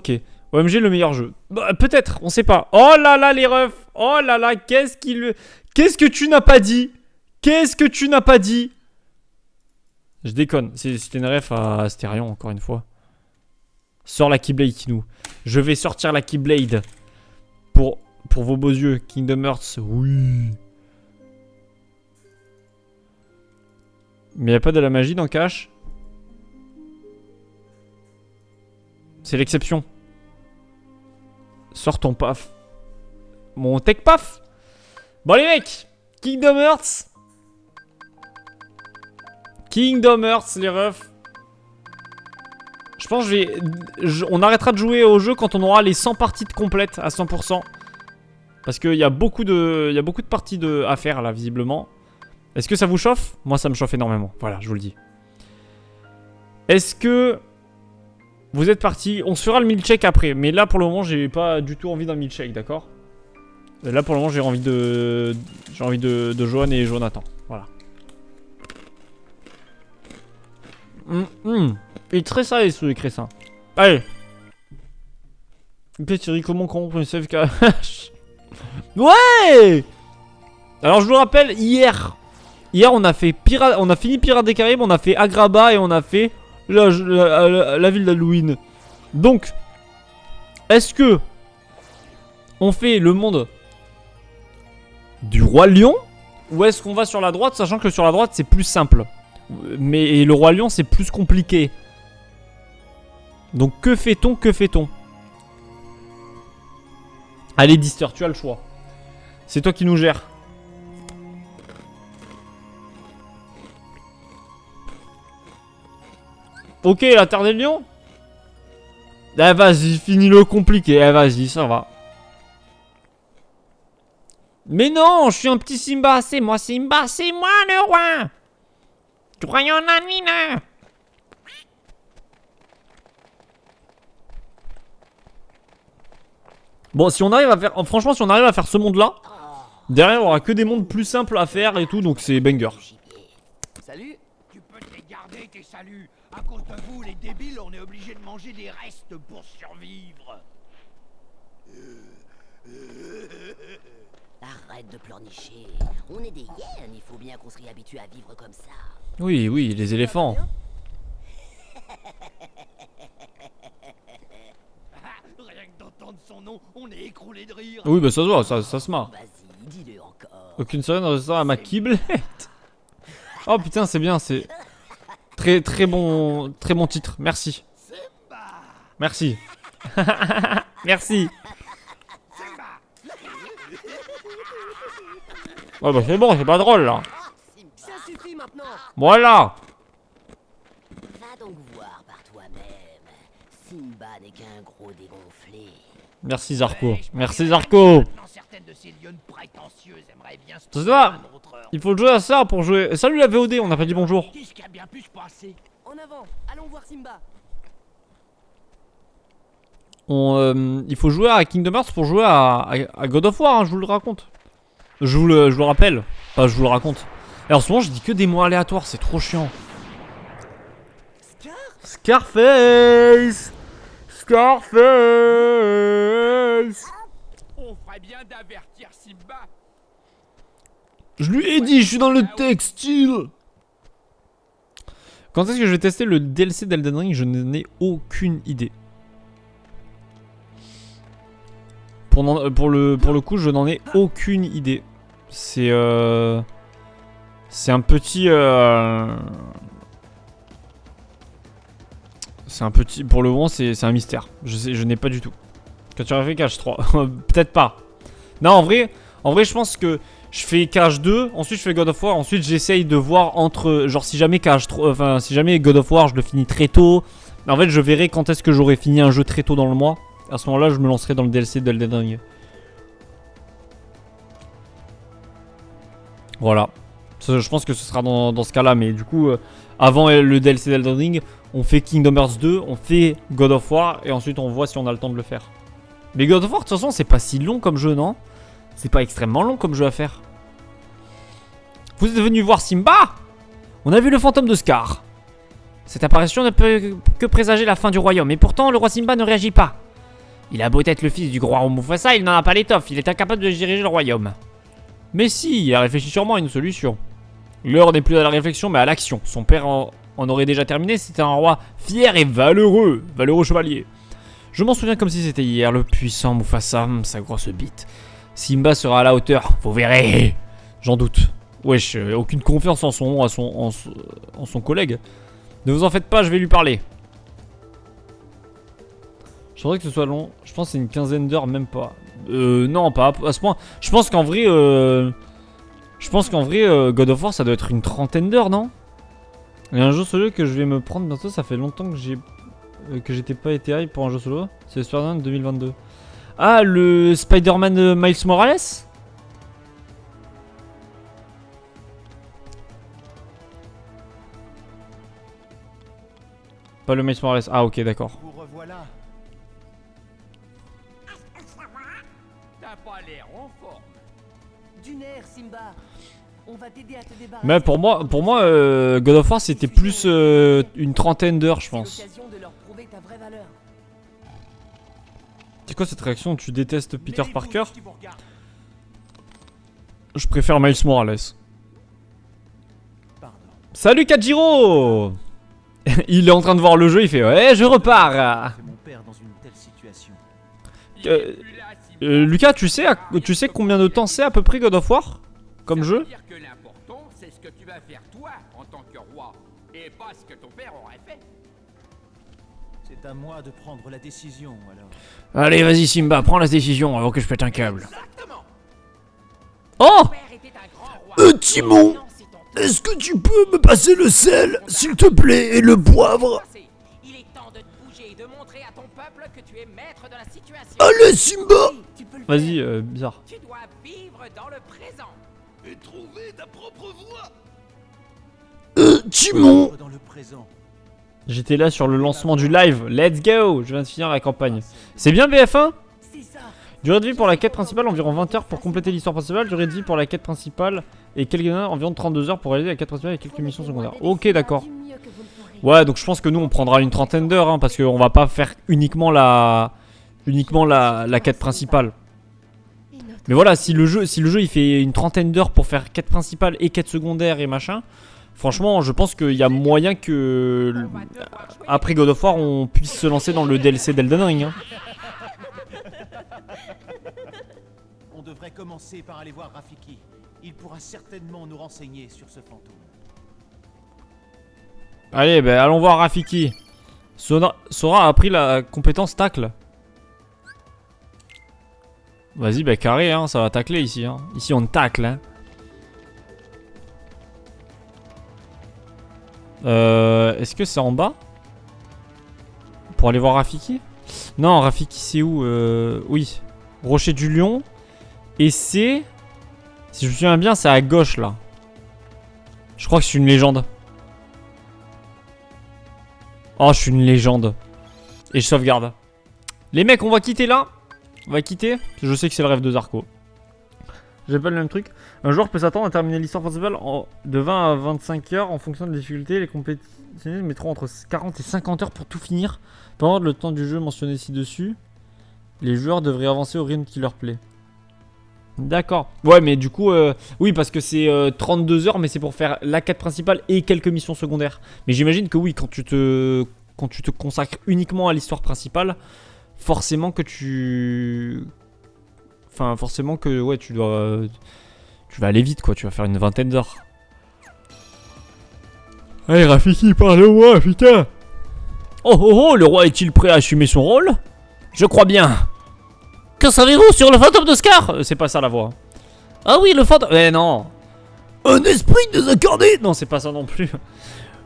Ok. OMG le meilleur jeu. Bah, peut-être, on sait pas. Oh là là les refs. Oh là là, qu'est-ce que tu n'as pas dit? Qu'est-ce que tu n'as pas dit? Je déconne. C'était une ref à Astérion, encore une fois. Sors la Keyblade, Kinou. Je vais sortir la Keyblade. Pour vos beaux yeux. Kingdom Hearts, oui. Mais y a pas de la magie dans Cash? C'est l'exception. Sors ton paf. Mon tech paf. Bon les mecs, Kingdom Hearts. Kingdom Hearts les refs. Je pense que on arrêtera de jouer au jeu quand on aura les 100 parties de complètes à 100%. Parce qu'il y a beaucoup de parties à faire là visiblement. Est-ce que ça vous chauffe? Moi ça me chauffe énormément. Voilà, je vous le dis. Est-ce que vous êtes parti? On se fera le milkshake après. Mais là pour le moment j'ai pas du tout envie d'un milkshake, d'accord? Là pour le moment j'ai envie de Johan et Jonathan. Voilà. Il est très salé ce Cressin. Allez. Thierry, comment on peut save cash? Ouais. Alors je vous rappelle, hier on a fait on a fini Pirates des Caraïbes, on a fait Agrabah et on a fait la ville d'Halloween. Donc, est-ce que on fait le monde du Roi Lion ou est-ce qu'on va sur la droite, sachant que sur la droite c'est plus simple? Mais le Roi Lion c'est plus compliqué. Donc que fait-on? Allez Dister, tu as le choix. C'est toi qui nous gères. Ok, la Terre des Lions. Eh vas-y, finis le compliqué. Eh vas-y, ça va. Mais non, je suis un petit Simba. C'est moi Simba, c'est moi le roi. Du royaume Nanina. Bon, si on arrive à faire... Franchement, si on arrive à faire ce monde-là, derrière, on aura que des mondes plus simples à faire et tout, donc c'est banger. Salut. Tu peux te les garder, tes saluts. À cause de vous, les débiles, on est obligé de manger des restes pour survivre. Arrête de pleurnicher. On est des hyènes, il faut bien qu'on se réhabitue à vivre comme ça. Oui, oui, les éléphants. Rien que d'entendre son nom, on est écroulé de rire. Oui, bah ça se voit, ça se marre. Vas-y, dis-le encore. Aucune sirène ne résistera à ma Keyblade. Oh putain, c'est bien, c'est... Très bon titre, merci. Merci. Merci. Ouais bah c'est bon, c'est pas drôle là. Ça suffit maintenant. Voilà. Va donc voir par toi-même. Simba n'est qu'un gros dégonflé. Merci Zarko. Merci Zarko. Maintenant, certaines de ces lionnes prétentieuses aimeraient bien se C'est ça. à notre heure. Il faut jouer à ça pour jouer... Salut la VOD, on n'a pas dit bonjour. Qu'est-ce qui a bien pu se passer? En avant, allons voir Simba. Il faut jouer à Kingdom Hearts pour jouer à God of War, hein, je vous le raconte. Je vous le rappelle. Enfin, je vous le raconte. Et en ce moment, je dis que des mots aléatoires, c'est trop chiant. Scarface. Scarface. On ferait bien d'avertir Simba. Je lui ai dit, je suis dans le textile. Quand est-ce que je vais tester le DLC d'Elden Ring? Je n'en ai aucune idée. Pour le coup, je n'en ai aucune idée. C'est un petit... C'est un petit... Pour le moment, c'est un mystère. Je n'ai pas du tout. Quand tu aurais fait KH3 peut-être pas. Non, en vrai, je pense que je fais KH2, ensuite je fais God of War, ensuite j'essaye de voir entre... Genre si jamais KH3... Enfin, si jamais God of War, je le finis très tôt. En fait, je verrai quand est-ce que j'aurai fini un jeu très tôt dans le mois. À ce moment-là, je me lancerai dans le DLC d'Elden Ring. Voilà. Je pense que ce sera dans ce cas-là. Mais du coup, avant le DLC d'Elden Ring, on fait Kingdom Hearts 2, on fait God of War, et ensuite on voit si on a le temps de le faire. Mais God of War, de toute façon, c'est pas si long comme jeu, non? C'est pas extrêmement long comme jeu à faire. Vous êtes venu voir Simba? On a vu le fantôme de Scar. Cette apparition ne peut que présager la fin du royaume, et pourtant le roi Simba ne réagit pas. Il a beau être le fils du grand Mufasa, il n'en a pas l'étoffe, il est incapable de diriger le royaume. Mais si, il a réfléchi sûrement à une solution. L'heure n'est plus à la réflexion mais à l'action. Son père en aurait déjà terminé, c'était un roi fier et valeureux chevalier. Je m'en souviens comme si c'était hier, le puissant Mufasa, sa grosse bite. Simba sera à la hauteur, vous verrez. J'en doute. Wesh, aucune confiance en son collègue. Ne vous en faites pas, je vais lui parler. Je voudrais que ce soit long. Je pense que c'est une quinzaine d'heures, même pas. Non, pas à ce point. Je pense qu'en vrai, God of War, ça doit être une trentaine d'heures, non? Il y a un jeu solo que je vais me prendre bientôt. Ça fait longtemps que j'étais pas été hype pour un jeu solo. C'est Spider-Man 2022. Ah, le Spider-Man Miles Morales? Pas le Miles Morales. Ah, ok, d'accord. Vous revoilà. T'as pas l'air en forme. Du nerf, Simba. On va t'aider à te débarrasser. Mais pour moi, God of War c'était plus une trentaine d'heures, je pense. C'est l'occasion de leur prouver ta vraie valeur. C'est quoi cette réaction? Tu détestes Peter Mêlez-vous Parker? de ce qui vous regarde. Je préfère Miles Morales. Pardon. Salut Kajiro. Il est en train de voir le jeu, il fait ouais, je repars. C'est mon père dans une telle situation. Lucas, tu sais combien de temps c'est à peu près God of War comme jeu? dire que l'important, c'est ce que tu vas faire toi en tant que roi, et pas ce que ton père aurait fait. C'est à moi de prendre la décision alors. Allez, vas-y Simba, prends la décision avant que je pète un câble. Exactement. Oh! Ton père était un grand roi. Timon, Maintenant, c'est ton tour. est-ce que tu peux me passer le sel, s'il te plaît, et le poivre? Il est temps de te bouger et de montrer à ton peuple que tu es maître de la situation. Allez, Simba! Tu peux le Vas-y, bizarre. Tu dois vivre dans le présent. Et trouver ta propre voie. Timon, Dans le présent. J'étais là sur le lancement du live. Let's go! Je viens de finir la campagne. C'est bien BF1? C'est ça. Durée de vie pour la quête principale, environ 20 heures pour compléter l'histoire principale. Durée de vie pour la quête principale et environ 32 heures pour réaliser la quête principale et quelques missions secondaires. Ok, d'accord. Ouais, donc je pense que nous on prendra une trentaine d'heures hein, parce qu'on va pas faire uniquement la quête principale. Mais voilà, si le jeu il fait une trentaine d'heures pour faire quête principale et quête secondaire et machin, franchement, je pense qu'il y a moyen que après God of War on puisse se lancer dans le DLC d'Elden Ring. Hein. On devrait commencer par aller voir Rafiki. Il pourra certainement nous renseigner sur ce fantôme. Allez, ben allons voir Rafiki. Sora a pris la compétence tacle. Vas-y, ben carré, hein, ça va tacler ici. Hein. Ici on tacle. Hein. Est-ce que c'est en bas? Pour aller voir Rafiki? Non, Rafiki c'est où? Oui. Rocher du Lion. Et c'est... Si je me souviens bien, c'est à gauche là. Je crois que c'est une légende. Oh, je suis une légende. Et je sauvegarde. Les mecs, on va quitter là. On va quitter. Je sais que c'est le rêve de Zarko. J'ai pas le même truc. Un joueur peut s'attendre à terminer l'histoire principale de 20 à 25 heures en fonction de la difficulté. Les compétitionnistes mettront entre 40 et 50 heures pour tout finir. Pendant le temps du jeu mentionné ci-dessus, les joueurs devraient avancer au rythme qui leur plaît. D'accord. Ouais, mais du coup, oui, parce que c'est 32 heures, mais c'est pour faire la quête principale et quelques missions secondaires. Mais j'imagine que oui, quand tu te consacres uniquement à l'histoire principale, forcément que tu... Enfin, forcément que, ouais, tu vas aller vite, quoi. Tu vas faire une vingtaine d'heures. Allez, Rafiki, parle-moi, putain. Oh, oh, oh, le roi est-il prêt à assumer son rôle? Je crois bien. Que savez-vous sur le fantôme de Scar? C'est pas ça la voix. Ah oui, le fantôme... Eh non. un esprit désincarné! Non, c'est pas ça non plus.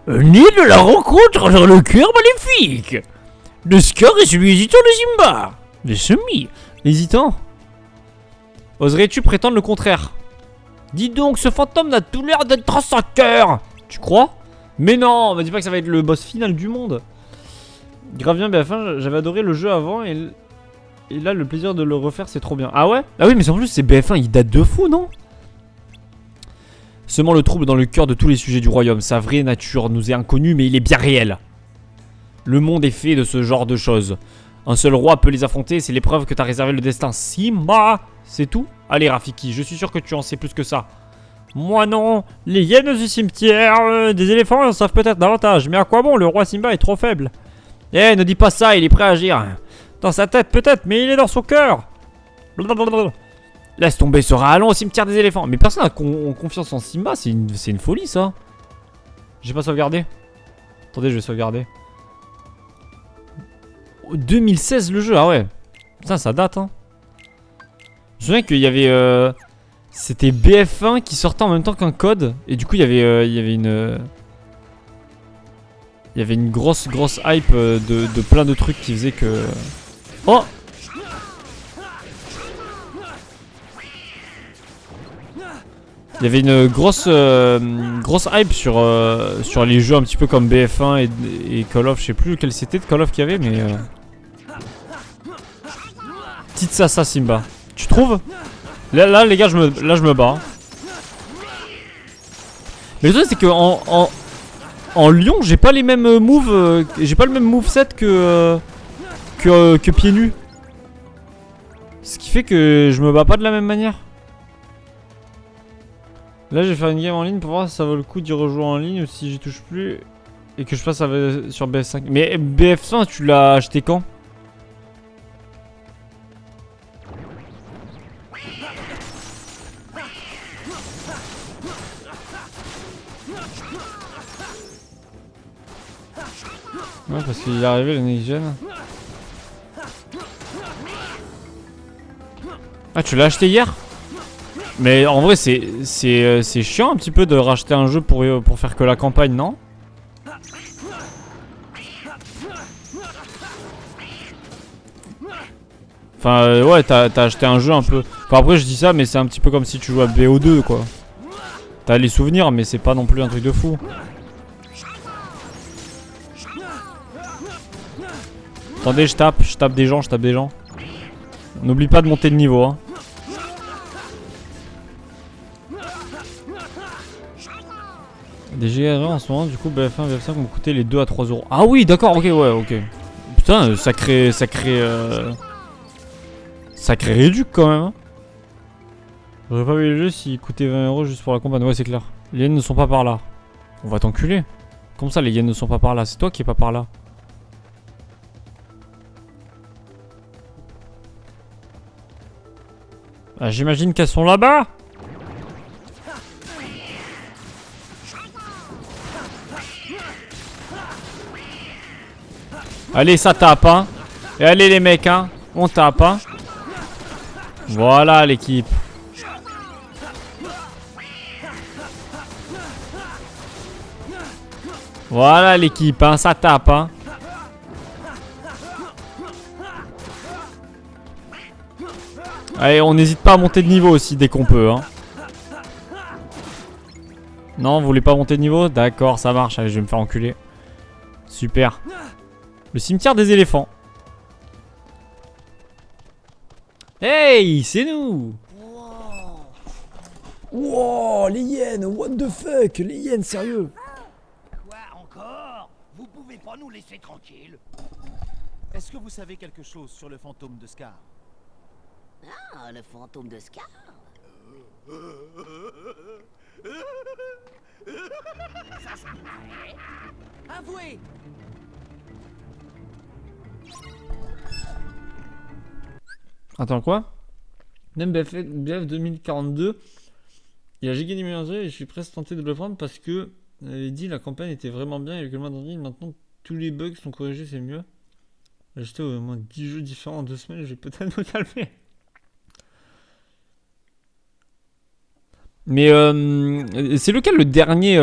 Né de la rencontre dans le cœur maléfique de Scar et celui hésitant de Simba. De semi. Hésitant? Oserais-tu prétendre le contraire? Dis donc, ce fantôme n'a tout l'air d'être sans cœur. Tu crois? Mais non, me dis pas que ça va être le boss final du monde. Grave bien, BF1, j'avais adoré le jeu avant et là le plaisir de le refaire c'est trop bien. Ah ouais? Ah oui, mais en plus c'est BF1, il date de fou, non? Seulement le trouble dans le cœur de tous les sujets du royaume. Sa vraie nature nous est inconnue, mais il est bien réel. Le monde est fait de ce genre de choses. Un seul roi peut les affronter, c'est l'épreuve que t'as réservé le destin. Simba, c'est tout? Allez Rafiki, je suis sûr que tu en sais plus que ça. Moi non, les hyènes du cimetière, des éléphants en savent peut-être davantage. Mais à quoi bon, le roi Simba est trop faible. Eh, ne dis pas ça, il est prêt à agir. Dans sa tête peut-être, mais il est dans son cœur. Blablabla. Laisse tomber Sora, allons au cimetière des éléphants. Mais personne n'a confiance en Simba, c'est une folie ça. J'ai pas sauvegardé. Attendez, je vais sauvegarder. 2016 le jeu, ah ouais. Putain, ça date hein. Je me souviens qu'il y avait... c'était BF1 qui sortait en même temps qu'un code. Et du coup, il y avait une grosse hype de plein de trucs qui faisaient que... Oh! Il y avait une grosse hype sur les jeux un petit peu comme BF1 et Call of, je sais plus lequel c'était de Call of qu'il y avait, mais... Petite Sassa Simba. Tu trouves? Là les gars, je me bats. Mais le truc c'est que en Lyon, j'ai pas les mêmes moves, j'ai pas le même moveset que pieds nus. Ce qui fait que je me bats pas de la même manière. Là, je vais faire une game en ligne pour voir si ça vaut le coup d'y rejouer en ligne ou si j'y touche plus et que je passe sur BF5. Mais BF5, tu l'as acheté quand? Ouais, parce qu'il est arrivé le next gen. Ah, tu l'as acheté hier? Mais en vrai, c'est chiant un petit peu de racheter un jeu pour faire que la campagne, non? Enfin, ouais, t'as acheté un jeu un peu... Enfin, après, je dis ça, mais c'est un petit peu comme si tu jouais à BO2, quoi. T'as les souvenirs, mais c'est pas non plus un truc de fou. Attendez, je tape des gens, N'oublie pas de monter de niveau, hein. Des GR en ce moment, du coup, BF1 et BF5 vont coûter les 2 à 3 euros. Ah oui, d'accord, ok, ouais, ok. Putain, sacré réduc quand même. Hein. J'aurais pas vu le jeu s'il coûtait 20 euros juste pour la campagne. Ouais, c'est clair. Les yens ne sont pas par là. On va t'enculer. Comment ça, les yens ne sont pas par là? C'est toi qui es pas par là. Ah, j'imagine qu'elles sont là-bas. Allez, ça tape, hein. Et allez, les mecs, hein. On tape, hein. Voilà, l'équipe. Voilà, l'équipe, hein. Ça tape, hein. Allez, on n'hésite pas à monter de niveau aussi dès qu'on peut, hein. Non, vous voulez pas monter de niveau? D'accord, ça marche. Allez, je vais me faire enculer. Super. Le cimetière des éléphants. Hey, c'est nous. Wow, les hyènes, what the fuck, les hyènes, sérieux. Quoi encore? Vous pouvez pas nous laisser tranquilles? Est-ce que vous savez quelque chose sur le fantôme de Scar? Ah, le fantôme de Scar. Avouez! Attends, quoi? Même BF 2042. Il a giga déménagé et je suis presque tenté de le prendre parce que on avait dit la campagne était vraiment bien et que le mois dernier, maintenant tous les bugs sont corrigés, c'est mieux. J'ai acheté au moins 10 jeux différents en 2 semaines, je vais peut-être me calmer. Mais c'est lequel le dernier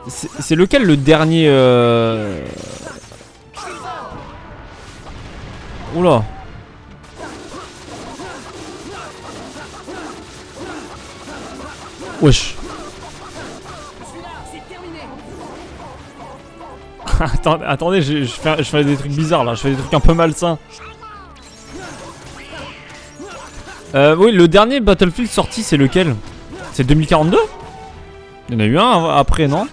c'est lequel le dernier Oula. Wesh. Attendez, je fais des trucs bizarres là, je fais des trucs un peu malsains. Oui, le dernier Battlefield sorti, c'est lequel? C'est 2042? Il y en a eu un après, non?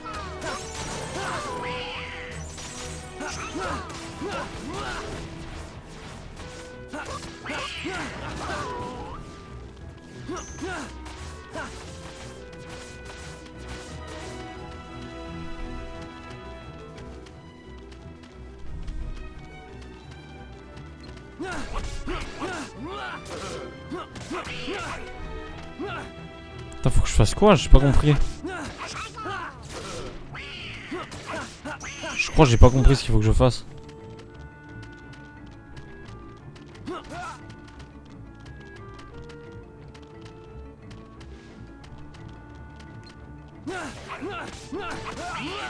Attends, faut que je fasse quoi? J'ai pas compris. Je crois que j'ai pas compris ce qu'il faut que je fasse.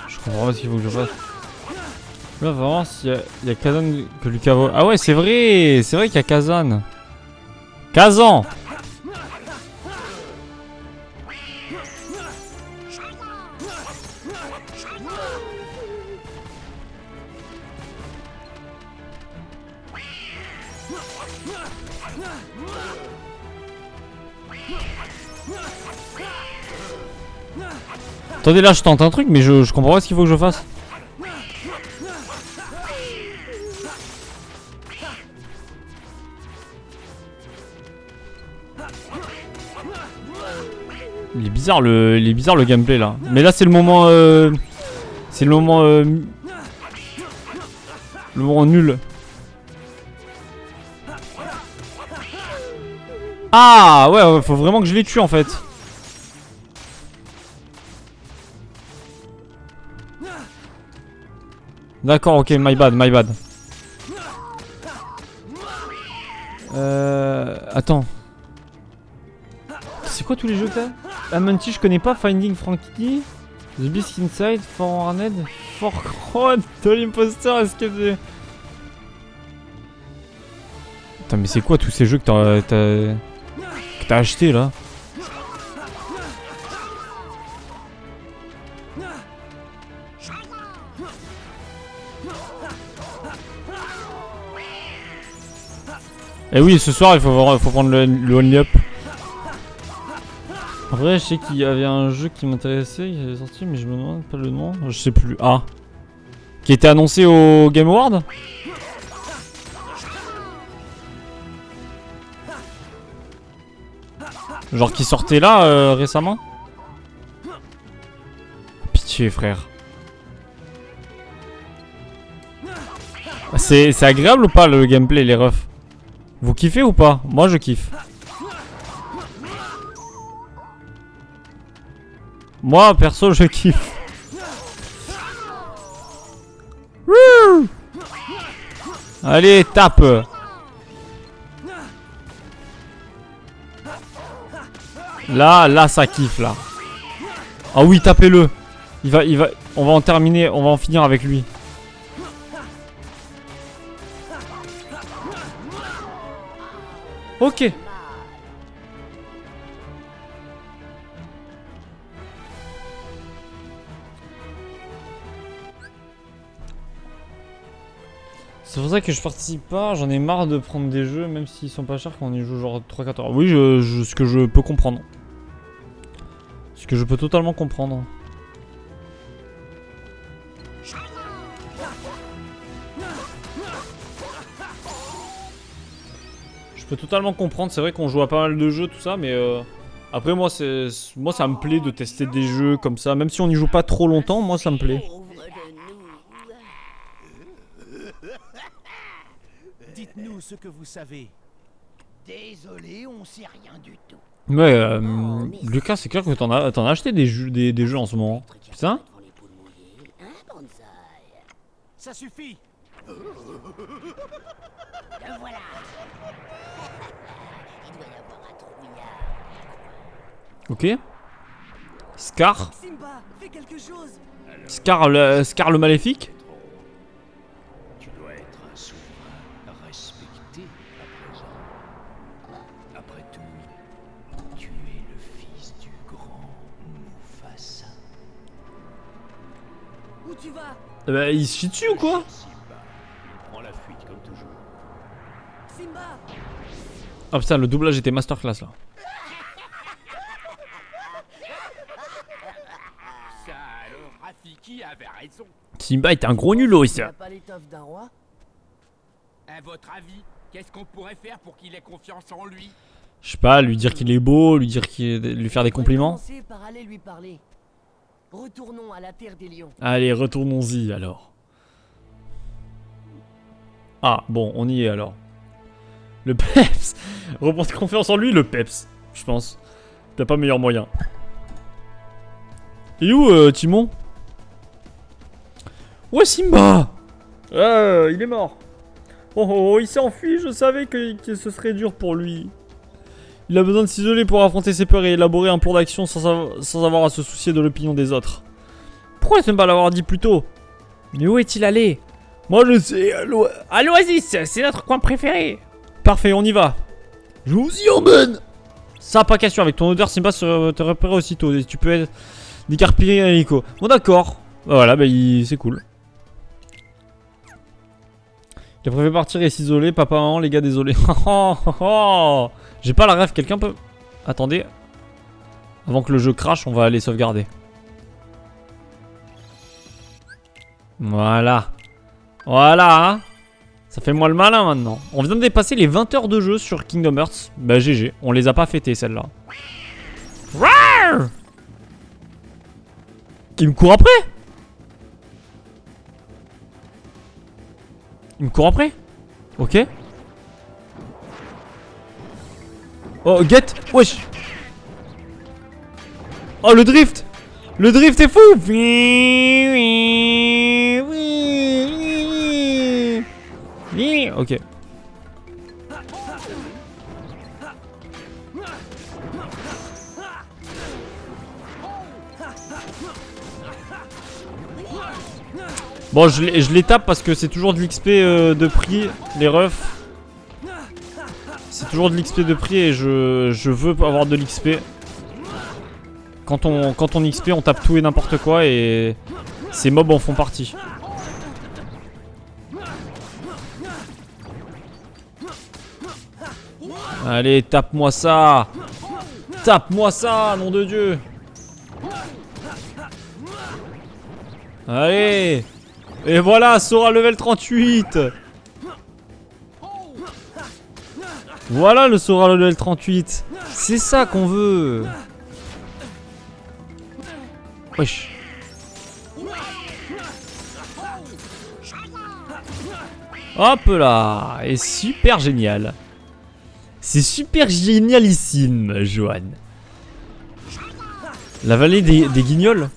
Je comprends pas ce qu'il faut que je fasse. Là, vraiment, s'il y a Kazan que Lucas voit. Ah ouais, c'est vrai qu'il y a Kazan. Kazan. Attendez, là je tente un truc mais je comprends pas ce qu'il faut que je fasse. Il est bizarre le gameplay là. Mais là c'est le moment c'est le moment nul. Ah ouais, faut vraiment que je les tue en fait. D'accord, ok, my bad. Attends. C'est quoi tous les jeux que t'as? Amonti, je connais pas. Finding Frankie, The Beast Inside, For Arned, For Crown, Toll Imposter, Escape the... Attends, mais c'est quoi tous ces jeux que t'as acheté là? Eh oui, ce soir il faut prendre le only up. En vrai, je sais qu'il y avait un jeu qui m'intéressait, il est sorti, mais je me demande pas le nom. Je sais plus. Ah, qui était annoncé au Game Award. Genre qui sortait là récemment. Pitié, frère. C'est agréable ou pas le gameplay, les refs? Vous kiffez ou pas? Moi je kiffe. Moi perso je kiffe. Wouh! Allez, tape. Là ça kiffe là. Ah oui, tapez-le. On va en terminer, on va en finir avec lui. Ok. C'est pour ça que je participe pas, j'en ai marre de prendre des jeux même s'ils sont pas chers quand on y joue genre 3-4 heures. Oui, ce que je peux comprendre. Ce que je peux totalement comprendre. Je peux totalement comprendre, c'est vrai qu'on joue à pas mal de jeux tout ça, mais après moi ça me plaît de tester des jeux comme ça, même si on n'y joue pas trop longtemps, moi ça me plaît. Dites-nous ce que vous savez. Désolé, on sait rien du tout. Ouais, Lucas, c'est clair que t'en as acheté des jeux en ce moment. Putain. Ça suffit. Le voilà. Il doit y avoir un trouillard. Ok. Scar. Simba, fais quelque chose. Scar le maléfique. Tu dois être un souverain respecté à présent. Après tout, tu es le fils du grand Mufasa. Où tu vas? Bah, il se chie dessus ou quoi? Simba, prends la fuite comme toujours. Simba. Ah putain, le doublage était masterclass là. Ça alors, Rafiki avait raison. Simba est un gros nulot, Tu ça. n'as pas l'étoffe d'un roi? À votre avis, qu'est-ce qu'on pourrait faire pour qu'il ait confiance en lui? Je sais pas, lui dire qu'il est beau, lui faire des compliments. Commencer par aller lui parler. Retournons à la terre des lions. Allez, retournons-y alors. Ah, bon, on y est alors. Le peps. Reprendre confiance en lui, le peps, je pense. T'as pas meilleur moyen. Et où, Timon? Ouais, Simba. Il est mort. Oh, il s'est enfui, je savais que ce serait dur pour lui. Il a besoin de s'isoler pour affronter ses peurs et élaborer un plan d'action sans avoir à se soucier de l'opinion des autres. Pourquoi ne pas l'avoir dit plus tôt? Mais où est-il allé? Moi je sais, à l'Oasis, c'est notre coin préféré. Parfait, on y va. Je vous y emmène. Ça, pas question, avec ton odeur, Simba te repérer aussitôt. Et tu peux être décarpillé à l'hélico. Bon, d'accord. Voilà, bah c'est cool. Il a préféré partir et s'isoler. Papa, maman, les gars, désolé. J'ai pas la rêve, quelqu'un peut... Attendez. Avant que le jeu crache, on va aller sauvegarder. Voilà. Voilà, hein. Ça fait moi le malin maintenant. On vient de dépasser les 20 heures de jeu sur Kingdom Hearts. Bah GG, on les a pas fêtées celles-là. Il me court après? Il me court après? Ok. Oh, get. Wesh. Oh, le drift. Le drift est fou. Ok. Bon, je les tape parce que c'est toujours de l'XP de prix, les refs. C'est toujours de l'XP de prix et je veux avoir de l'XP. Quand on XP, on tape tout et n'importe quoi et ces mobs en font partie. Allez, tape-moi ça. Tape-moi ça, nom de Dieu. Allez. Et voilà, Sora level 38. Voilà le Sora level 38. C'est ça qu'on veut. Wesh. Hop là. Et super génial. C'est super génialissime, Johan. La vallée des guignols.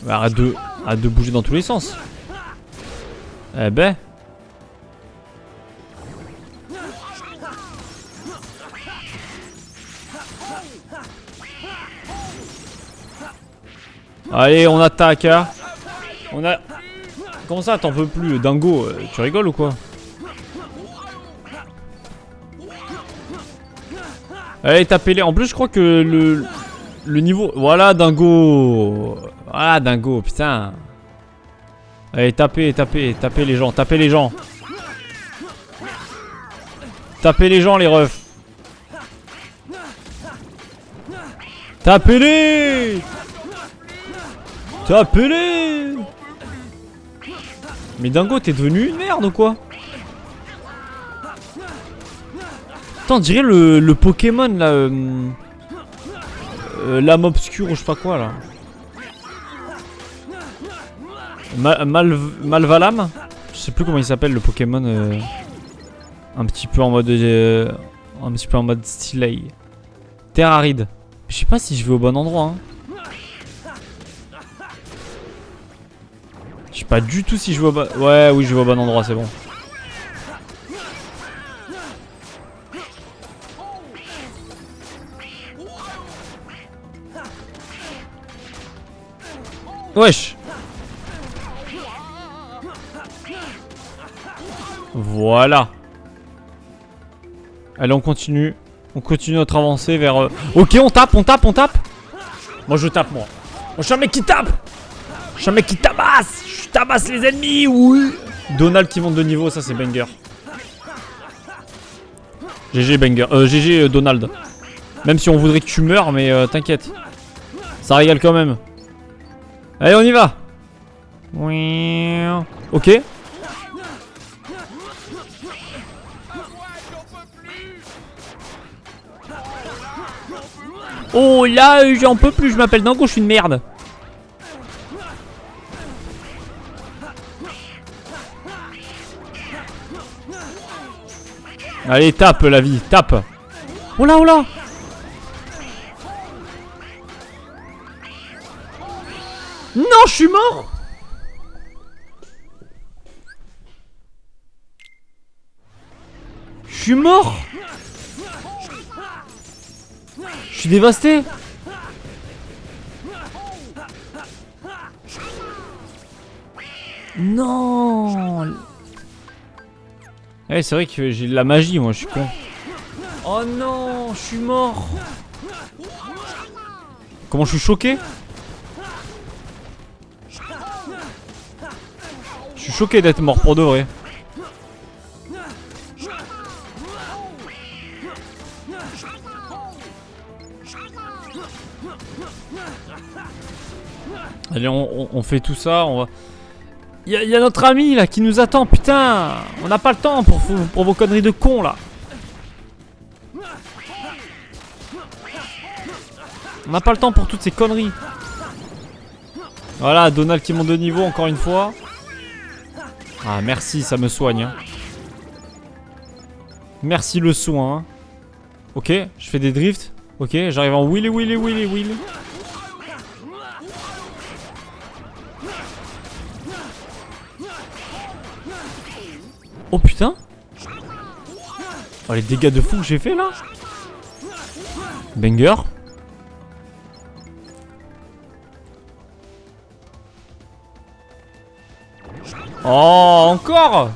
Arrête de bouger dans tous les sens. Eh ben. Allez, on attaque, hein. On a... Comment ça, t'en peux plus, Dingo? Tu rigoles ou quoi? Allez, tapez-les. En plus, je crois que le niveau... Voilà, Dingo. Voilà, Dingo, putain. Allez, tapez les gens, tapez les gens. Tapez les gens, les refs. Tapez-les. Tapez-les. Mais Dingo, t'es devenu une merde ou quoi? Attends, on dirait le Pokémon là. L'âme obscure ou je sais pas quoi là. Malvalam. Je sais plus comment il s'appelle le Pokémon. Un petit peu en mode. Un petit peu en mode stylé. Terre aride. Je sais pas si je vais au bon endroit. Hein. Je sais pas du tout si je vais au bon. Ouais, oui, je vais au bon endroit, c'est bon. Wesh. Voilà. Allez, on continue. On continue notre avancée vers... Ok, on tape. Moi, je tape, moi. Moi, je suis un mec qui tape. Je suis un mec qui tabasse. Je tabasse les ennemis, oui. Donald qui monte de niveau, ça, c'est banger. GG, banger. GG, Donald. Même si on voudrait que tu meurs, mais t'inquiète. Ça régale quand même. Allez, on y va. Oui. Ok. Oh là, j'en peux plus, je m'appelle Dango, je suis une merde. Allez, tape la vie, tape. Oh là, oh là. Non, je suis mort. Je suis mort. Je suis dévasté. Non. Ouais, c'est vrai que j'ai de la magie, moi, je suis con. Oh non, je suis mort. Comment je suis choqué? Je suis choqué d'être mort pour de vrai. Allez, on fait tout ça, on va... Il y a notre ami là qui nous attend, putain. On n'a pas le temps pour vos conneries de cons là. On n'a pas le temps pour toutes ces conneries. Voilà, Donald qui monte de niveau encore une fois. Ah merci, ça me soigne. Merci le soin. Ok, je fais des drifts. Ok, j'arrive en wheelie. Oh putain. Oh les dégâts de fou que j'ai fait là. Banger. Oh encore.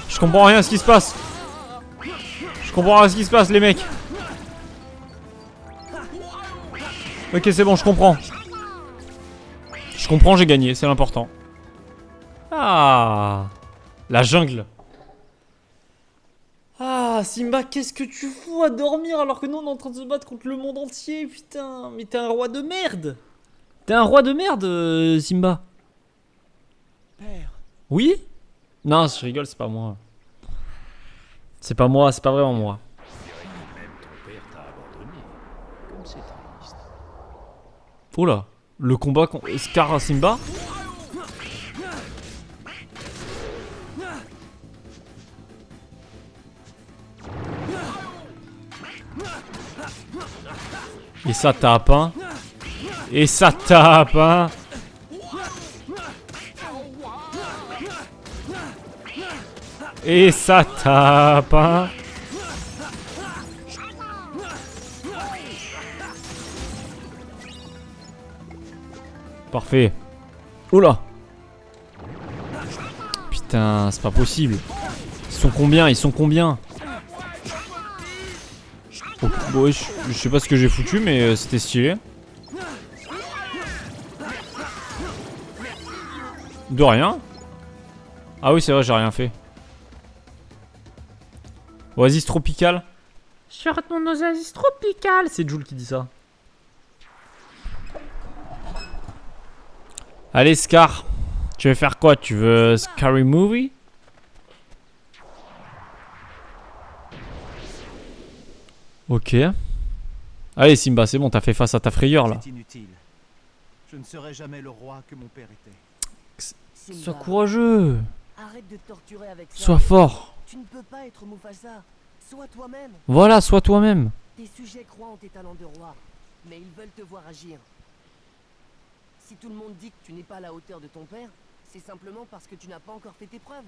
Je comprends rien à ce qui se passe. Je comprends rien à ce qui se passe les mecs. Ok c'est bon, je comprends. Je comprends, j'ai gagné, c'est l'important. Ah, la jungle. Ah Simba, qu'est-ce que tu fous à dormir alors que nous on est en train de se battre contre le monde entier, putain. Mais t'es un roi de merde. T'es un roi de merde, Simba. Père. Oui? Non, je rigole, c'est pas moi. C'est pas moi, c'est pas vraiment moi. Même ton père t'a abandonné. Comme c'est triste. Oh là, le combat contre Scar à Simba. Et ça tape, hein. Et ça tape, hein. Et ça tape, hein. Parfait. Oula. Putain, c'est pas possible. Ils sont combien? Ils sont combien? Oh, bon, je sais pas ce que j'ai foutu, mais c'était stylé. De rien. Ah oui, c'est vrai, j'ai rien fait. Oasis tropicale. J'arrête mon oasis tropicale. C'est Jules qui dit ça. Allez, Scar. Tu veux faire quoi? Tu veux Scary Movie? Ok. Allez, Simba, c'est bon, t'as fait face à ta frayeur là. C'est inutile. Je ne serai jamais le roi que mon père était. Sois courageux. Arrête de te torturer avec ça. Sois fort. Tu ne peux pas être Mufasa. Sois toi-même. Voilà, sois toi-même. Tes sujets croient en tes talents de roi, mais ils veulent te voir agir. Si tout le monde dit que tu n'es pas à la hauteur de ton père, c'est simplement parce que tu n'as pas encore fait tes preuves.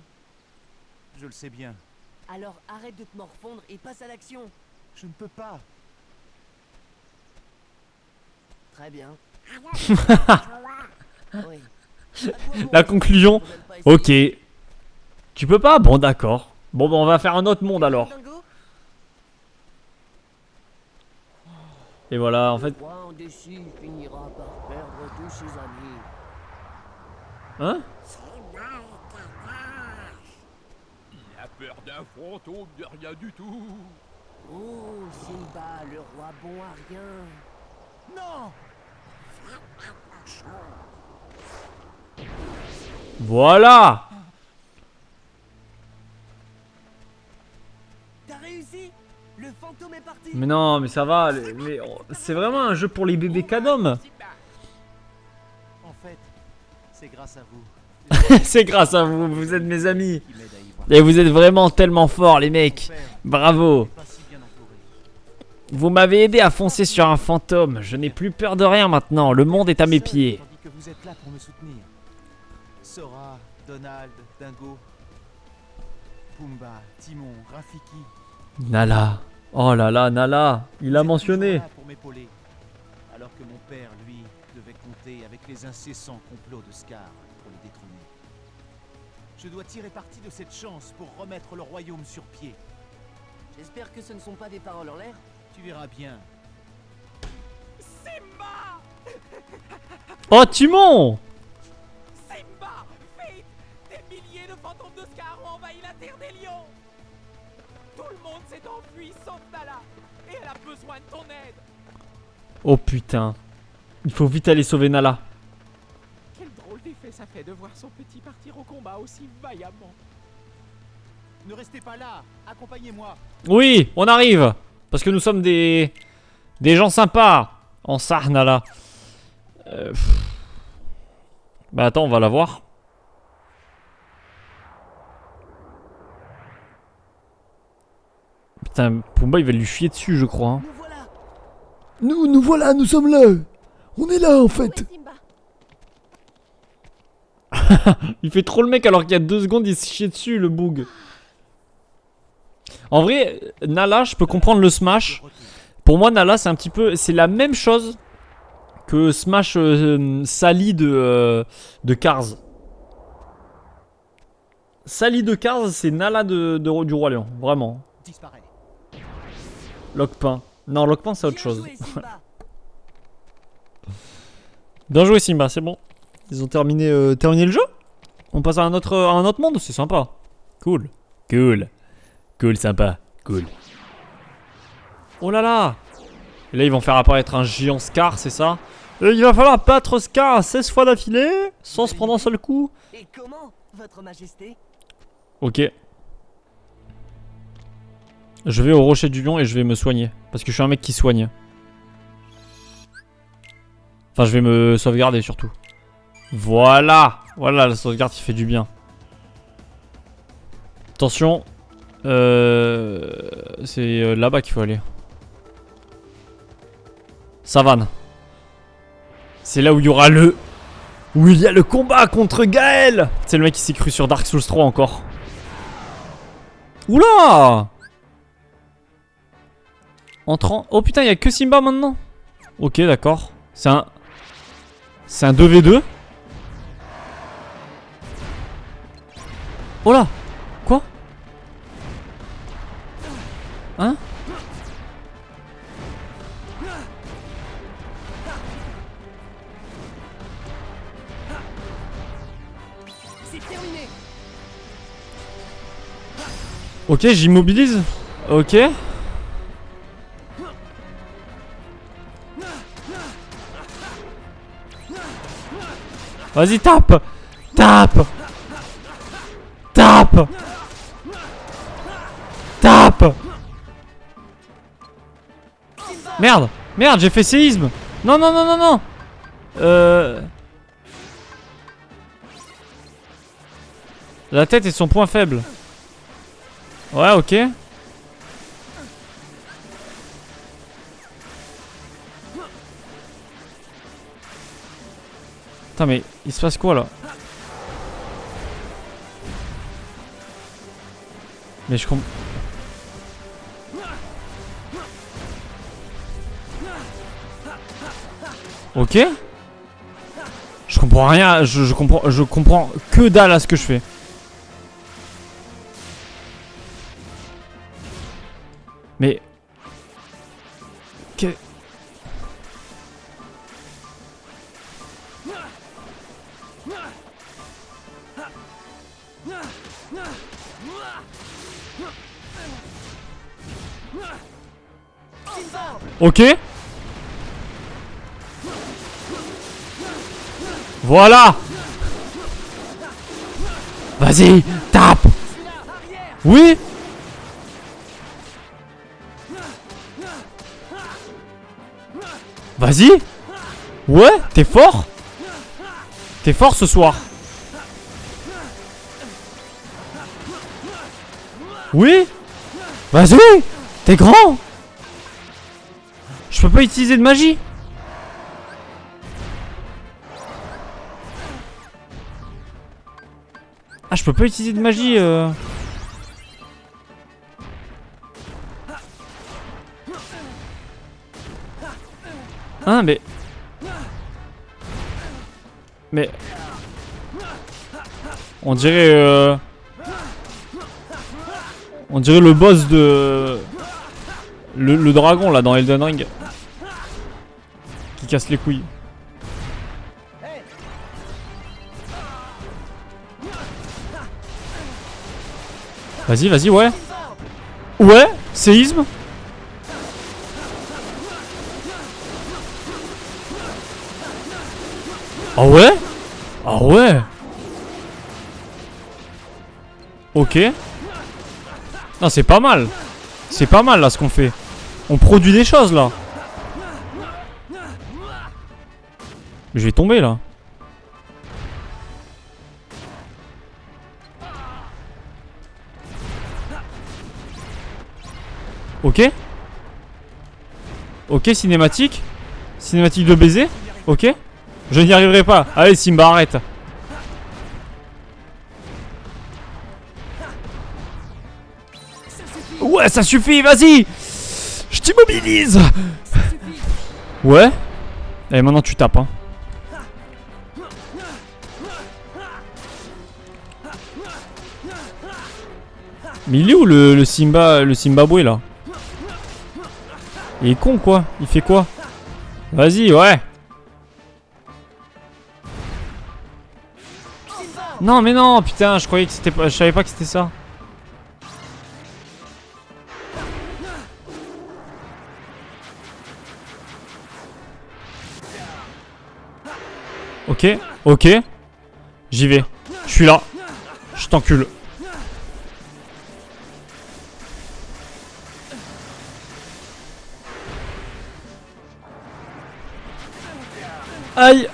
Je le sais bien. Alors arrête de te morfondre et passe à l'action. Je ne peux pas. Très bien. Oui. La conclusion. Ok. Tu peux pas? Bon, d'accord. Bon, bah, on va faire un autre monde alors. Et voilà, en fait. Le roi indécis finira par perdre tous ses amis. Hein? Il a peur d'un fantôme de rien du tout. Oh, Simba, le roi bon à rien. Non! Voilà! T'as réussi? Le fantôme est parti. Mais non, mais ça va. Mais c'est vraiment un jeu pour les bébés cadom. En fait, c'est grâce à vous C'est grâce à vous, vous êtes mes amis. qui m'aide à y voir. Et vous êtes vraiment tellement forts, les mecs. Mon père Bravo. n'est pas si bien entouré. Vous m'avez aidé à foncer sur un fantôme. Je n'ai plus peur de rien maintenant. Le monde est à mes Seul, pieds. Tandis que vous êtes là pour me soutenir. Sora, Donald, Dingo, Pumba, Timon, Rafiki. Nala. Oh là là, Nala. Il a Vous êtes mentionné. toujours là pour m'épauler. Alors que mon père, lui, devait compter avec les incessants complots de Scar pour le détrôner. Je dois tirer parti de cette chance pour remettre le royaume sur pied. J'espère que ce ne sont pas des paroles en l'air. Tu verras bien. Oh, Timon. Simba! Vite! Des milliers de fantômes de Scar ont envahi la terre des lions! Tout le monde s'est enfui sauf Nala! Et elle a besoin de ton aide! Oh putain. Il faut vite aller sauver Nala. Quel drôle d'effet ça fait de voir son petit partir au combat aussi vaillamment! Ne restez pas là. Accompagnez-moi. Oui, on arrive. Parce que nous sommes des gens sympas. En ça, Nala. Bah attends, on va la voir. Putain, Pumba il va lui chier dessus, je crois. Hein. Nous voilà! Nous voilà, nous sommes là. On est là en fait. Simba! Il fait trop le mec alors qu'il y a 2 secondes il se chie dessus, le boug. En vrai, Nala, je peux comprendre le Smash. Pour moi, Nala, c'est un petit peu... C'est la même chose que Smash Sally de Cars. Sally de Cars, c'est Nala du Roi Lion. Vraiment. Disparaît. Lockpin. Non, Lockpin, c'est autre Bien chose. joué, Simba. Bien joué, Simba, c'est bon. Ils ont terminé le jeu. On passe à un autre monde, c'est sympa. Cool. Cool. Cool, sympa. Cool. Oh là là. Et là, ils vont faire apparaître un géant Scar, c'est ça? Et il va falloir battre Scar 16 fois d'affilée, sans se prendre un seul coup. Et comment, votre majesté? Ok. Je vais au rocher du lion et je vais me soigner. Parce que je suis un mec qui soigne. Enfin, je vais me sauvegarder surtout. Voilà. Voilà, la sauvegarde qui fait du bien. Attention. C'est là-bas qu'il faut aller. Savane. C'est là où il y aura le... Où il y a le combat contre Gaël. C'est le mec qui s'est cru sur Dark Souls 3 encore. Oula. Entrant. Oh putain, il y a que Simba maintenant. Ok, d'accord. C'est un 2v2. Oh là. Quoi? Hein? C'est terminé! Ok, j'immobilise. Ok. Vas-y, tape. Tape. Tape. Tape. Merde. Merde, j'ai fait séisme. Non, non, non, non, non. La tête est son point faible. Ouais, ok. Putain, mais il se passe quoi là? Mais je comprends. Ok. Je comprends rien, je comprends que dalle à ce que je fais. Mais... Ok. Voilà. Vas-y, tape. Oui. Vas-y. Ouais, t'es fort. T'es fort ce soir. Oui. Vas-y. T'es grand. Je peux pas utiliser de magie. Ah, je peux pas utiliser de magie. Ah, mais... On dirait... On dirait le boss de... Le dragon, là, dans Elden Ring. Qui casse les couilles. Vas-y, vas-y, ouais. Ouais, séisme. Ah ouais? Ah ouais? Ok. Non, c'est pas mal. C'est pas mal, là, ce qu'on fait. On produit des choses, là. Je vais tomber, là. Ok. Ok, cinématique. Cinématique de baiser. Ok. Je n'y arriverai pas. Allez, Simba, arrête. Ouais, ça suffit, vas-y. Je t'immobilise. Ouais. Et maintenant, tu tapes, hein. Mais il est où le Simba, le Zimbabwe, là? Il est con, quoi. Il fait quoi? Vas-y, ouais. Non, mais non, putain, je croyais que c'était pas... Je savais pas que c'était ça. Ok, ok. J'y vais. Je suis là. Je t'encule. Aïe.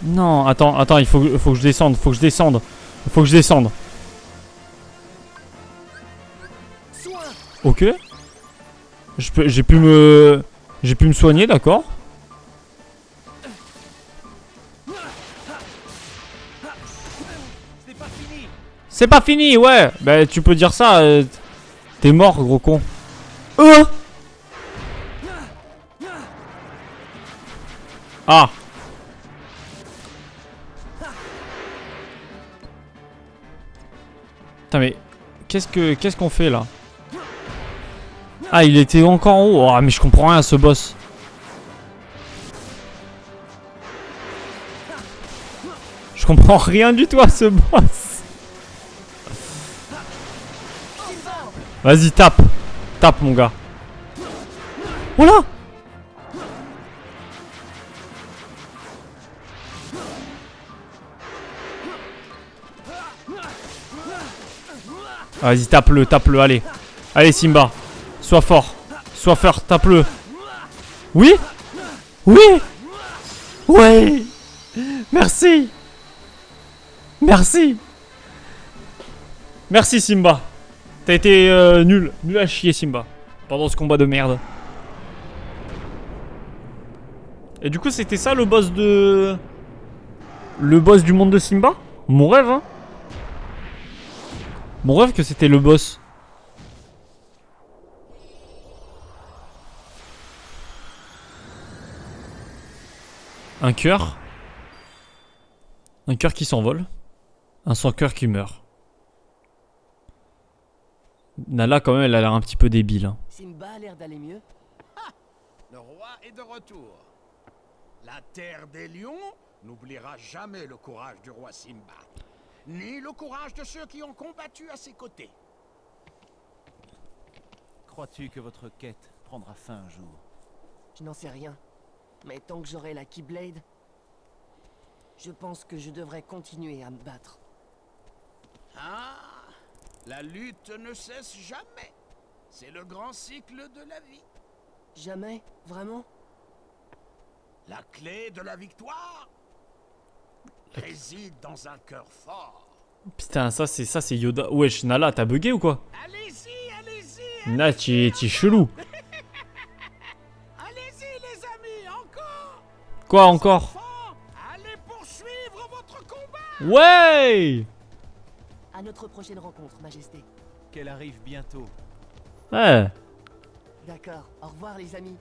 Non, attends, il faut que je descende, faut que je descende. Ok. J'ai pu me soigner, d'accord. C'est pas fini, ouais. Bah tu peux dire ça. T'es mort, gros con. Ah. Putain mais qu'est-ce qu'on fait là? Ah, il était encore en haut. Oh, mais je comprends rien à ce boss. Je comprends rien du tout à ce boss. Vas-y, tape. Tape, mon gars. Oh là. Vas-y, tape-le, allez. Allez, Simba. Sois fort, tape-le. Oui? Oui? Ouais. Merci. Merci. Merci, Simba. T'as été nul à chier, Simba, pendant ce combat de merde. Et du coup, c'était ça le boss de... Le boss du monde de Simba? Mon rêve, hein. Mon rêve que c'était le boss. Un cœur. Un cœur qui s'envole. Un sans cœur qui meurt. Nala, quand même, elle a l'air un petit peu débile. Hein. Simba a l'air d'aller mieux. Le roi est de retour. La terre des lions n'oubliera jamais le courage du roi Simba, ni le courage de ceux qui ont combattu à ses côtés. Crois-tu que votre quête prendra fin un jour? Je n'en sais rien. Mais tant que j'aurai la Keyblade, je pense que je devrais continuer à me battre. Ah, la lutte ne cesse jamais. C'est le grand cycle de la vie. Jamais? Vraiment? La clé de la victoire réside dans un cœur fort. Putain, ça c'est Yoda. Wesh, Nala, t'as bugué ou quoi? Allez-y, allez-y, Nala, t'es chelou. allez-y les amis, encore. Quoi encore? Enfants, allez poursuivre votre combat. Ouais! À notre prochaine rencontre, Majesté. Qu'elle arrive bientôt. Ouais. D'accord. Au revoir, les amis.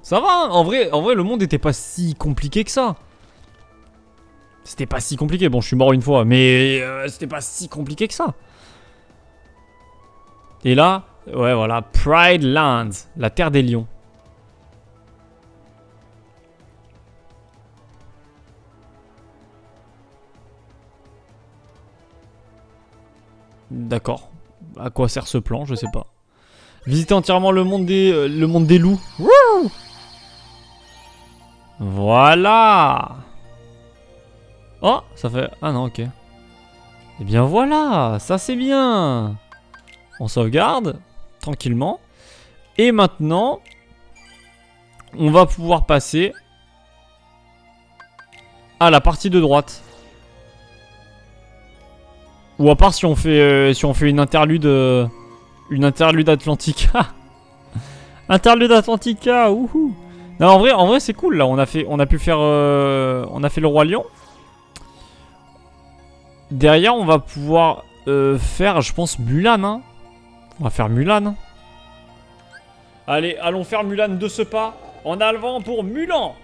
Ça va, hein. En vrai, le monde était pas si compliqué que ça. C'était pas si compliqué. Bon, je suis mort une fois, mais c'était pas si compliqué que ça. Et là, ouais, voilà, Pride Lands, la terre des lions. D'accord. À quoi sert ce plan? Je sais pas. Visiter entièrement le monde des loups. Wouh! Voilà. Oh, ça fait... Ah non, ok. Eh bien voilà, ça c'est bien. On sauvegarde, tranquillement. Et maintenant, on va pouvoir passer à la partie de droite. Ou à part si on fait une interlude Atlantica. Interlude Atlantica, wouhou. Non, en vrai c'est cool là, on a pu faire le roi lion. Derrière on va pouvoir faire, je pense, Mulan, hein. On va faire Mulan. Allez, allons faire Mulan de ce pas. En avant pour Mulan.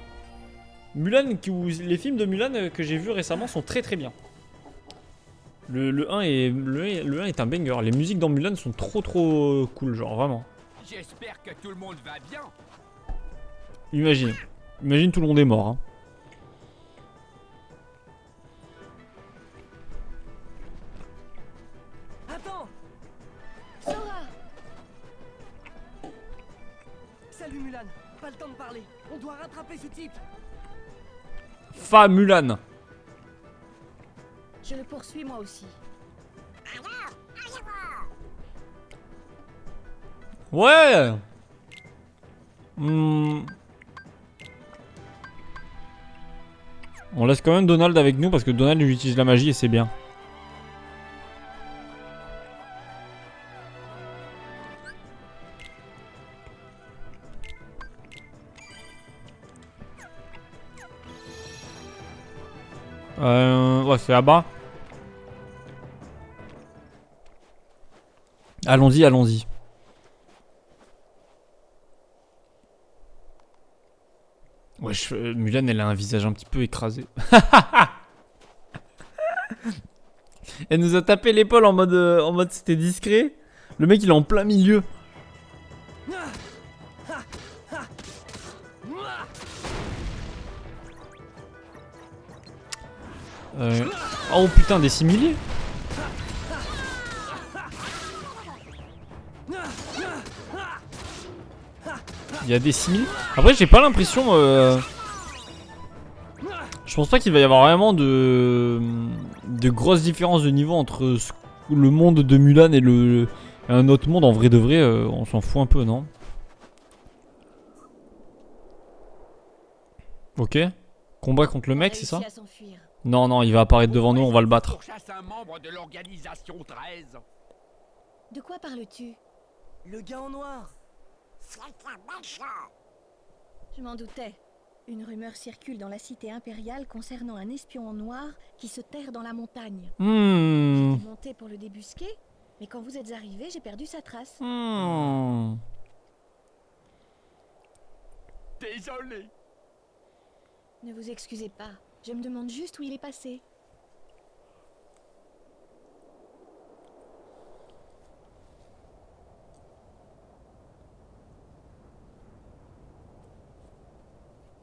Mulan, les films de Mulan que j'ai vus récemment sont très très bien. Le 1 est un banger. Les musiques dans Mulan sont trop cool, genre vraiment. J'espère que tout le monde va bien. Imagine tout le monde est mort. Hein. Attends! Sora! Salut Mulan, pas le temps de parler. On doit rattraper ce type. Fa Mulan. Je le poursuis moi aussi. Ouais. On laisse quand même Donald avec nous parce que Donald lui utilise la magie et c'est bien. Ouais, c'est là-bas. Allons-y, allons-y. Ouais, Mulan, elle a un visage un petit peu écrasé. Elle nous a tapé l'épaule en mode c'était discret. Le mec, il est en plein milieu. Oh putain, des similés. Il y a des similés. Après, j'ai pas l'impression. Je pense pas qu'il va y avoir vraiment de grosses différences de niveau entre le monde de Mulan et un autre monde. En vrai de vrai, on s'en fout un peu, non? Ok. Combat contre le mec, c'est ça? Non, non, il va apparaître devant nous, on va le battre. Pourchasse un membre de l'organisation 13. De quoi parles-tu? Le gars en noir. Je m'en doutais. Une rumeur circule dans la cité impériale concernant un espion en noir qui se terre dans la montagne. J'étais monté pour le débusquer, mais quand vous êtes arrivé, j'ai perdu sa trace. Désolé. Ne vous excusez pas. Je me demande juste où il est passé.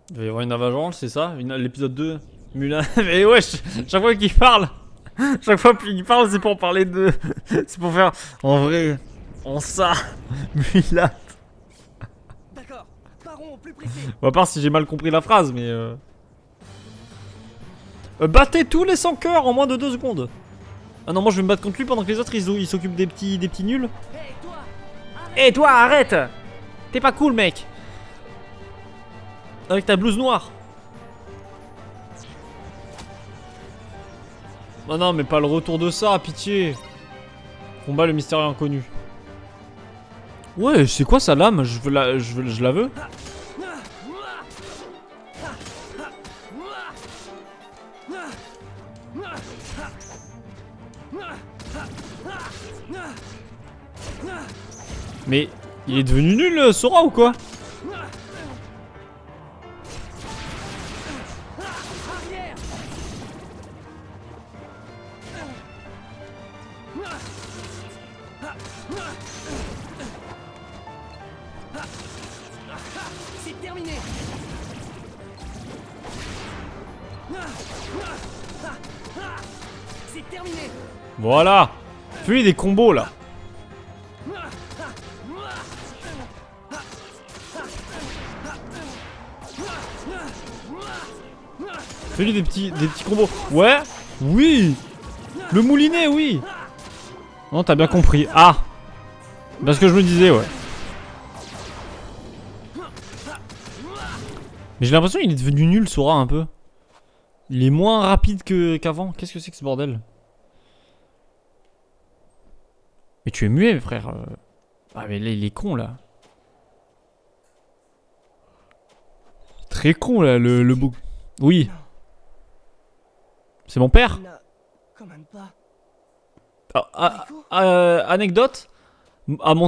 Il va y avoir une avalanche, c'est ça? L'épisode 2 Mulan. Mais ouais, chaque fois qu'il parle, chaque fois qu'il parle, c'est pour parler de. C'est pour faire. En vrai, en ça, Mulan. D'accord, partons au plus pressé. À part si j'ai mal compris la phrase, mais. Battez tous les 100 cœurs en moins de 2 secondes. Ah non, moi je vais me battre contre lui pendant que les autres ils s'occupent des petits nuls. Hey, toi! Eh toi, arrête! T'es pas cool, mec! Avec ta blouse noire. Oh non, mais pas le retour de ça, pitié. Combat le mystérieux inconnu. Ouais, c'est quoi sa lame? Je la veux. Mais il est devenu nul, Sora, ou quoi? C'est terminé. C'est terminé. Voilà. Fais-lui des combos là. Fais-lui des petits combos. Ouais. Oui. Le moulinet, oui. Non, t'as bien compris. Ah. Parce que je me disais, ouais. Mais j'ai l'impression qu'il est devenu nul, Sora, un peu. Il est moins rapide qu'avant. Qu'est-ce que c'est que ce bordel? Mais tu es muet, frère. Ah, mais là, il est con, là. Très con, là, le bouc. Oui. C'est mon père. Quand même pas. Anecdote. À mon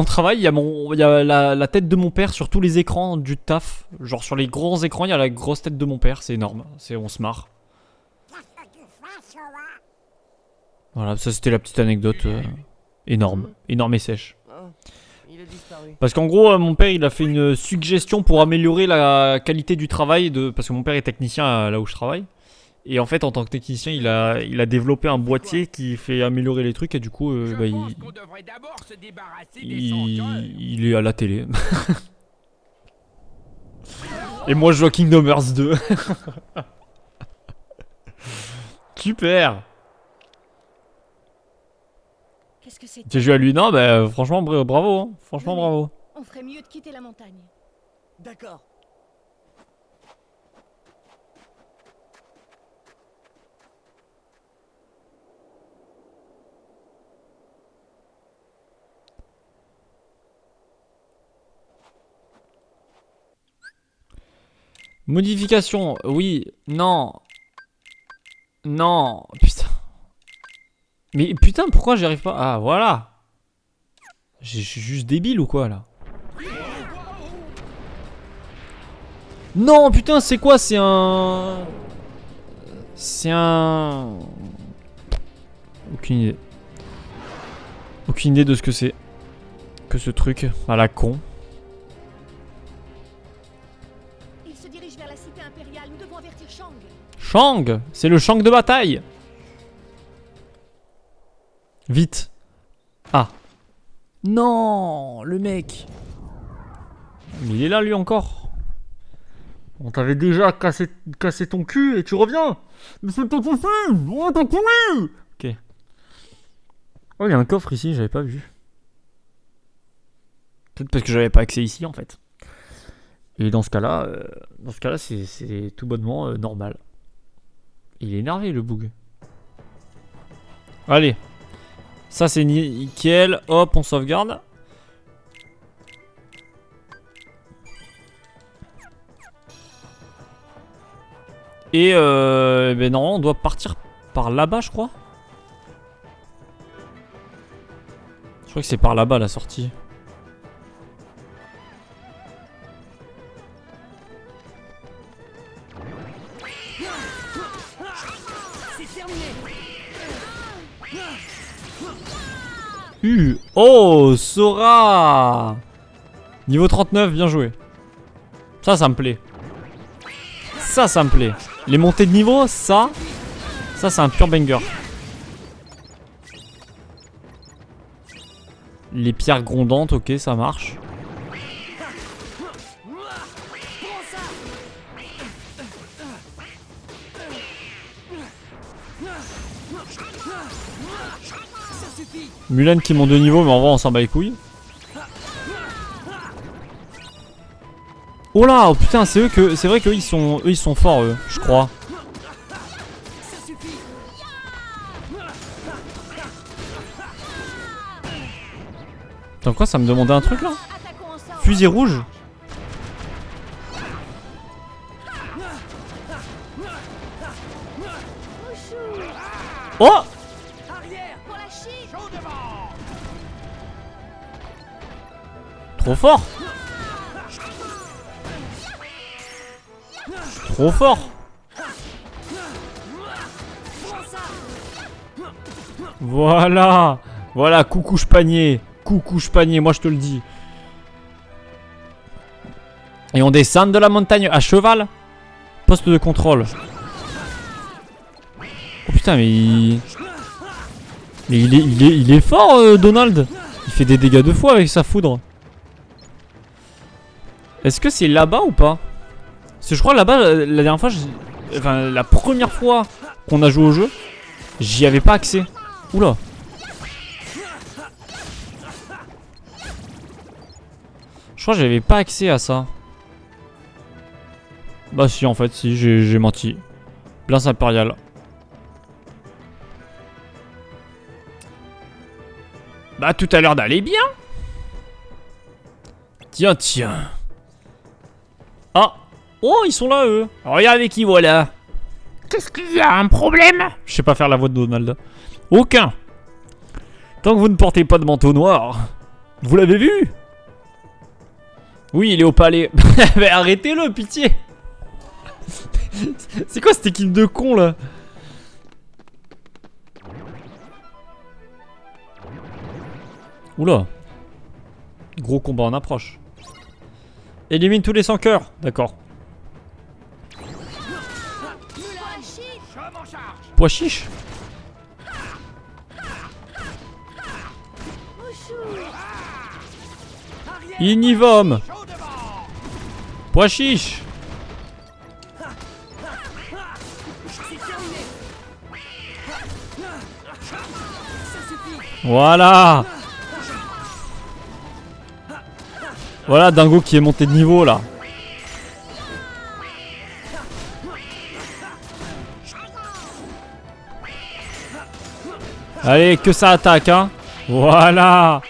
travail, il y a la tête de mon père sur tous les écrans du taf. Genre sur les grands écrans, il y a la grosse tête de mon père. C'est énorme. On se marre. Voilà, ça c'était la petite anecdote énorme. Énorme et sèche. Il a disparu. Parce qu'en gros, mon père il a fait une suggestion pour améliorer la qualité du travail. Parce que mon père est technicien là où je travaille. Et en fait, en tant que technicien, il a développé un boîtier qui fait améliorer les trucs. Et du coup, bah, il est à la télé. Et moi, je joue à Kingdom Hearts 2. Super. Qu'est-ce que c'est? Tu as joué à lui? Non, bah franchement, bravo. Hein. Franchement, bravo. On ferait mieux de quitter la montagne. D'accord. Modification, oui, non. Non, putain. Mais putain, pourquoi j'y arrive pas? Ah, voilà. Je suis juste débile ou quoi, là? Non, putain, c'est quoi? C'est un... Aucune idée. Aucune idée de ce que c'est. Que ce truc, à la con. Il se dirige vers la cité impériale. Nous devons avertir Shang. Shang, c'est le Shang de bataille. Vite. Ah. Non, le mec. Mais il est là lui encore. On t'avait déjà cassé ton cul et tu reviens. Mais c'est pas possible. Oh, t'as couru. Ok. Oh, il y a un coffre ici, j'avais pas vu. Peut-être parce que j'avais pas accès ici en fait. Et dans ce cas-là, c'est tout bonnement normal. Il est énervé le boug. Allez. Ça c'est nickel. Hop, on sauvegarde. Et ben non, on doit partir par là-bas, je crois. Je crois que c'est par là-bas la sortie. Oh, Sora! Niveau 39, bien joué. Ça me plaît. Ça me plaît. Les montées de niveau, ça c'est un pur banger. Les pierres grondantes, ok, ça marche. Mulan qui monte de niveau, mais en vrai on s'en bat les couilles. Oh là, oh putain, c'est vrai qu'eux ils sont forts eux, je crois. Attends quoi, ça me demandait un truc là? Fusil rouge? Oh! Trop fort! Trop fort! Voilà! Voilà, coucouche panier! Coucouche panier, moi je te le dis. Et on descend de la montagne à cheval. Poste de contrôle. Oh putain, mais il est fort, Donald. Il fait des dégâts de fou avec sa foudre. Est-ce que c'est là-bas ou pas? Parce que je crois là-bas, la dernière fois, enfin la première fois qu'on a joué au jeu, j'y avais pas accès. Oula. Je crois que j'avais pas accès à ça. Bah si, en fait, si, j'ai menti. Blince impériale. Bah tout à l'heure d'aller bien. Tiens, tiens. Ah. Oh, ils sont là, eux. Regardez qui voilà. Qu'est-ce qu'il y a, un problème? Je sais pas faire la voix de Donald. Aucun. Tant que vous ne portez pas de manteau noir. Vous l'avez vu? Oui, il est au palais. Mais arrêtez-le, pitié. C'est quoi cette équipe de cons, là? Oula. Gros combat en approche. Élimine tous les sans cœurs. D'accord. Pois chiche. Inivom. Pois chiche. Voilà. Voilà Dingo qui est monté de niveau là. Allez, que ça attaque, hein. Voilà.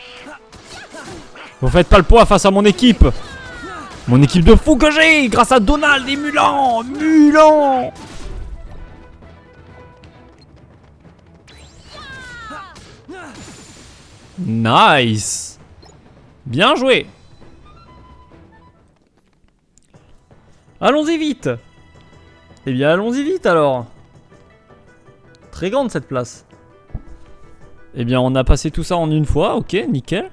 Vous faites pas le poids face à mon équipe. Mon équipe de fous que j'ai grâce à Donald et Mulan. Mulan. Nice. Bien joué. Allons-y vite. Eh bien, allons-y vite alors. Très grande cette place. Eh bien, on a passé tout ça en une fois. Ok, nickel.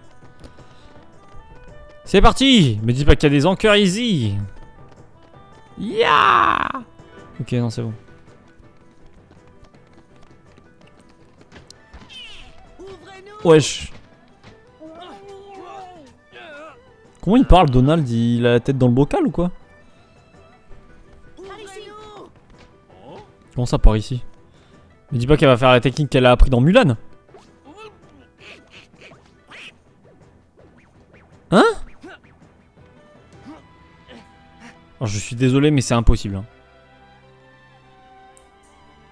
C'est parti. Me dis pas qu'il y a des encœurs easy. Yeah. Ok, non, c'est bon. Wesh. Comment il parle, Donald? Il a la tête dans le bocal ou quoi? Comment ça par ici? Me dis pas qu'elle va faire la technique qu'elle a appris dans Mulan. Hein? Alors, je suis désolé mais c'est impossible. Hein.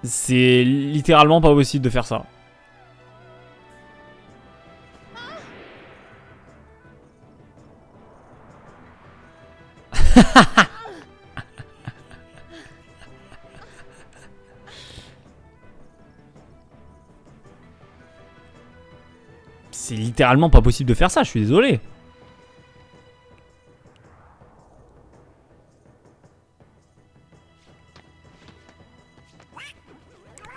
C'est littéralement pas possible de faire ça. C'est littéralement pas possible de faire ça, je suis désolé.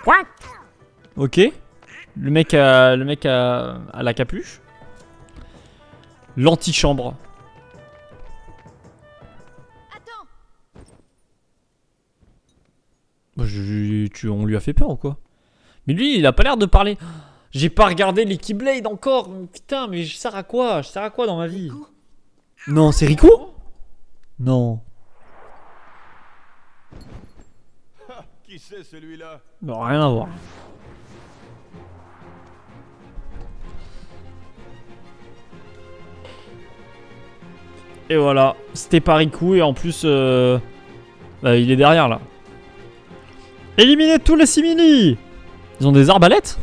Quoi? Ok. Le mec a la capuche. L'antichambre. on lui a fait peur ou quoi? Mais lui, il a pas l'air de parler. J'ai pas regardé les Keyblade encore. Putain, mais je sers à quoi? Je sers à quoi dans ma vie? Non, c'est Riku? Non. Qui c'est celui-là? Non, rien à voir. Et voilà, c'était pas Riku et en plus, bah, il est derrière là. Éliminez tous les simili. Ils ont des arbalètes?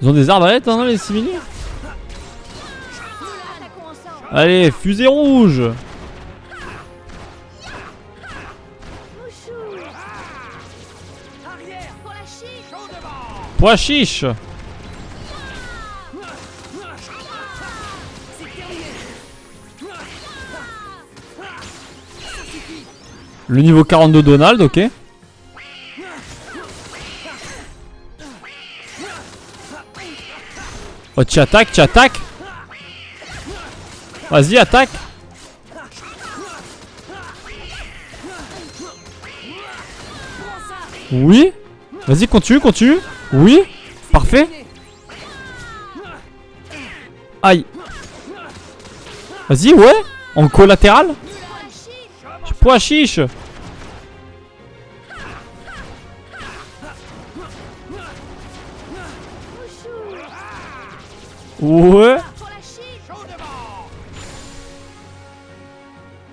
Ils ont des arbalètes, hein, les simili? Allez, fusée rouge. Pois chiche. Le niveau 42 Donald, ok. Oh, tu attaques, tu attaques. Vas-y, attaque. Oui. Vas-y, continue, continue. Oui. Parfait. Aïe. Vas-y, ouais. En collatéral. Pois chiche. Ouais.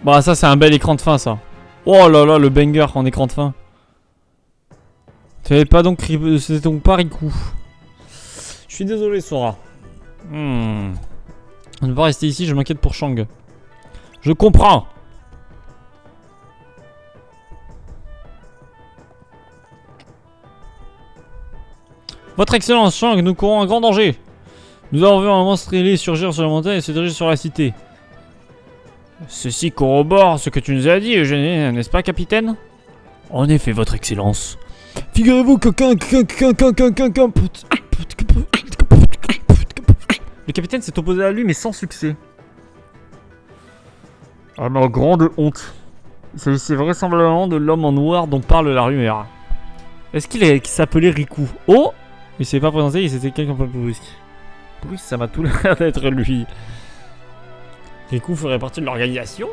Bah ça c'est un bel écran de fin ça. Oh là là le banger en écran de fin. C'était pas donc c'était donc pas Riku. Je suis désolé Sora. On ne va pas rester ici, je m'inquiète pour Shang. Je comprends. Votre excellence Shang, nous courons un grand danger. Nous avons vu un monstre ailé surgir sur la montagne et se diriger sur la cité. Ceci corrobore ce que tu nous as dit, Eugénie, n'est-ce pas, capitaine? En effet, votre excellence. Figurez-vous que le capitaine s'est opposé à lui, mais sans succès. Ah, ma grande honte. Il s'agissait vraisemblablement de l'homme en noir dont parle la rumeur. Est-ce qu'il s'appelait Riku? Oh! Il s'est pas présenté, il c'était quelqu'un un peu plus brusque. Brusque, ça m'a tout l'air d'être lui. Riku ferait partie de l'organisation?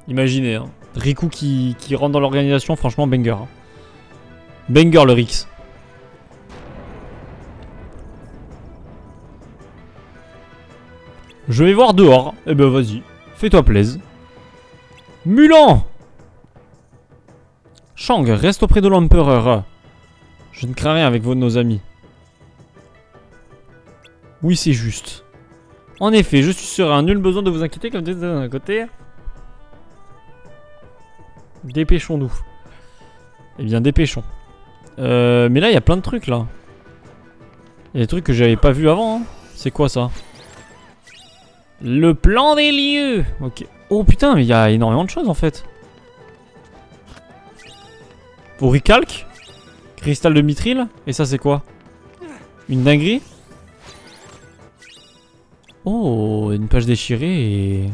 Imaginez, hein. Riku qui rentre dans l'organisation, franchement, banger. Hein. Banger le Rix. Je vais voir dehors. Eh ben vas-y, fais-toi plaisir. Mulan! Shang, reste auprès de l'empereur. Je ne crains rien avec nos amis. Oui, c'est juste. En effet, je suis serein. Nul besoin de vous inquiéter comme tu êtes d'un côté. Dépêchons-nous. Eh bien, dépêchons. Mais là, il y a plein de trucs, là. Il y a des trucs que j'avais pas vu avant. Hein. C'est quoi, ça? Le plan des lieux. Ok. Oh, putain, mais il y a énormément de choses, en fait. Auricalque. Cristal de mithril. Et ça, c'est quoi? Une dinguerie? Oh, une page déchirée et...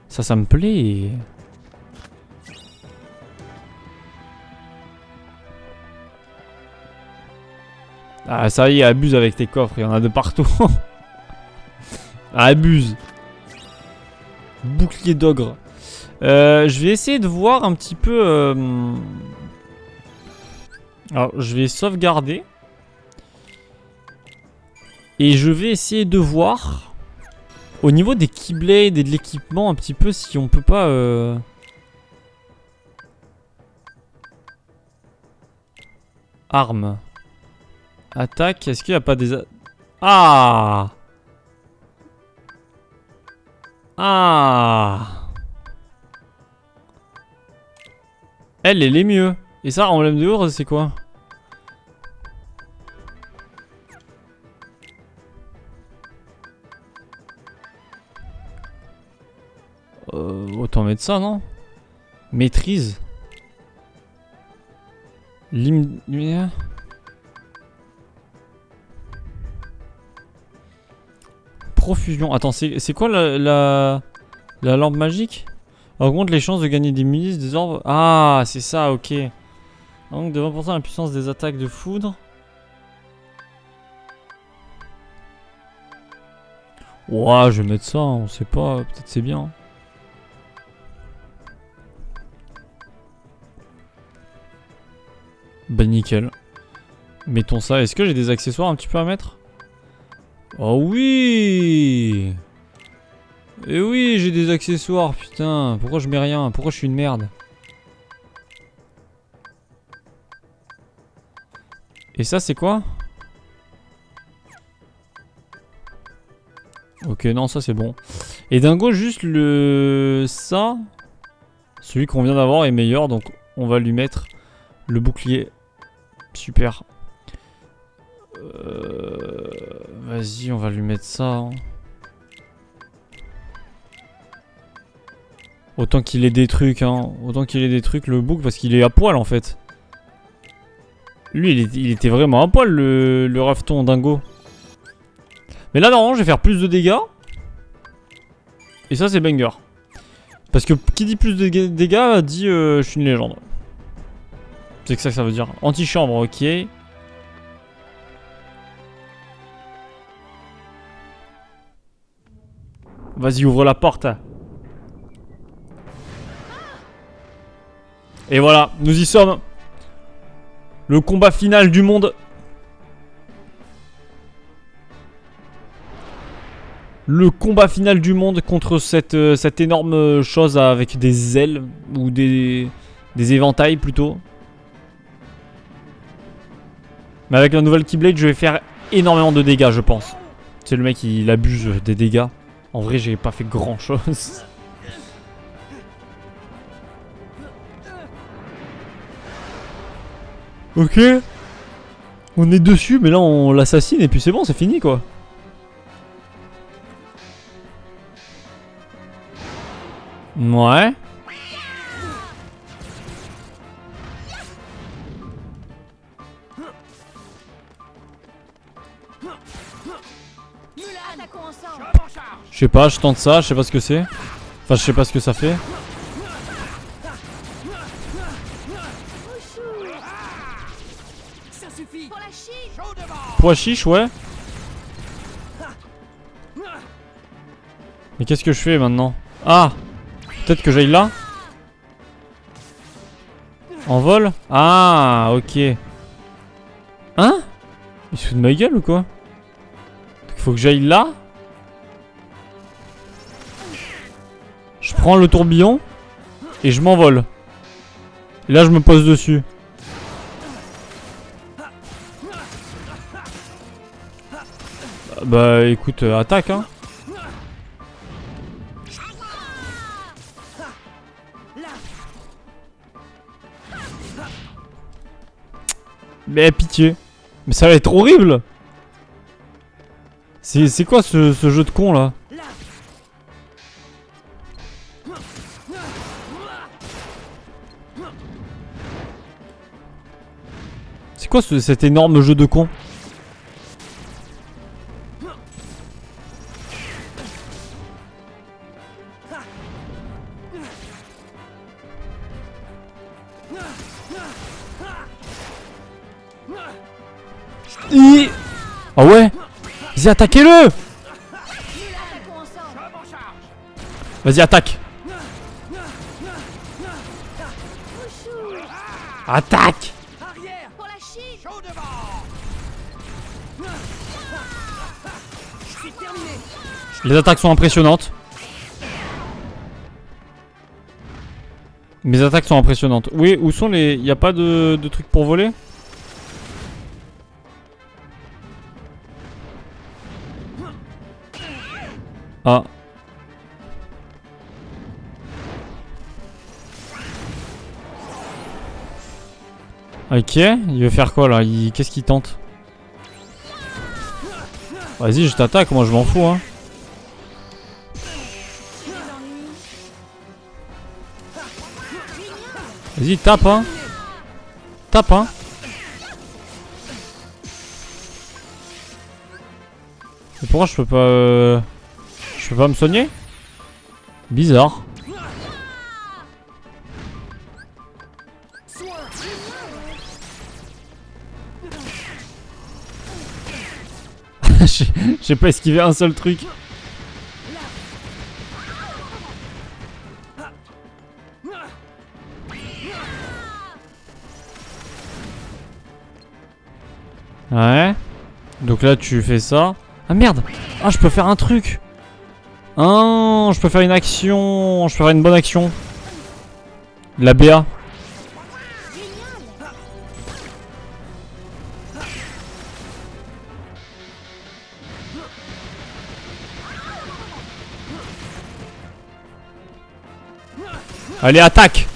Ça me plaît. Ah, ça y est, abuse avec tes coffres, il y en a de partout. Abuse. Bouclier d'ogre. Je vais essayer de voir un petit peu... Alors, je vais sauvegarder. Et je vais essayer de voir... Au niveau des Keyblade et de l'équipement, un petit peu, si on peut pas... Armes. Attaque, est-ce qu'il n'y a pas des... Ah! Ah! Elle est mieux. Et ça, emblème de ours, c'est quoi? Autant mettre ça, non? Maîtrise. Lumière. Profusion. Attends, c'est quoi la lampe magique? Augmente les chances de gagner des munitions, des orbes. Ah, c'est ça, ok. Donc de 20% la puissance des attaques de foudre. Ouah, je vais mettre ça, on sait pas, peut-être c'est bien. Bah nickel. Mettons ça. Est-ce que j'ai des accessoires un petit peu à mettre? Oh oui! Et oui, j'ai des accessoires, putain. Pourquoi je mets rien? Pourquoi je suis une merde? Et ça, c'est quoi? Ok, non, ça c'est bon. Et dingo, juste le... ça. Celui qu'on vient d'avoir est meilleur, donc on va lui mettre le bouclier. Super. Vas-y, on va lui mettre ça. Hein. Autant qu'il ait des trucs, hein. Autant qu'il ait des trucs, le bouc, parce qu'il est à poil en fait. Lui, il était vraiment à poil, le rafton dingo. Mais là, normalement, je vais faire plus de dégâts. Et ça, c'est banger. Parce que qui dit plus de dégâts, dit je suis une légende. C'est que ça veut dire. Antichambre, ok. Vas-y, ouvre la porte. Et voilà, nous y sommes. Le combat final du monde. Le combat final du monde contre cette énorme chose avec des ailes. Ou des éventails plutôt. Mais avec la nouvelle Keyblade, je vais faire énormément de dégâts, je pense. C'est le mec, il abuse des dégâts. En vrai, j'ai pas fait grand chose. Ok. On est dessus, mais là on l'assassine et puis c'est bon, c'est fini quoi. Ouais. Je sais pas, je tente ça, je sais pas ce que c'est. Enfin, je sais pas ce que ça fait. Ça suffit. Pour la chiche. Pois chiche, ouais. Mais qu'est-ce que je fais maintenant? Ah! Peut-être que j'aille là? En vol? Ah, ok. Hein? Il se fout de ma gueule ou quoi? Il faut que j'aille là? Je prends le tourbillon et je m'envole. Et là je me pose dessus. Bah écoute, attaque hein. Mais pitié. Mais ça va être horrible. C'est quoi ce jeu de con là? C'est quoi cet énorme jeu de con? Ah ouais. Vas-y, attaquez-le. Vas-y, attaque. Attaque. Les attaques sont impressionnantes. Mes attaques sont impressionnantes. Oui, où sont les... Y a pas de trucs pour voler? Ah. Ok, il veut faire quoi là? Qu'est-ce qu'il tente? Vas-y, je t'attaque, moi je m'en fous hein. Vas-y, tape hein. Tape hein. Mais pourquoi je peux pas... Je peux pas me soigner? Bizarre. J'ai pas esquivé un seul truc. Ouais. Donc là tu fais ça. Ah merde. Ah je peux faire un truc. Ah je peux faire une action. Je peux faire une bonne action. La BA. Allez attaque.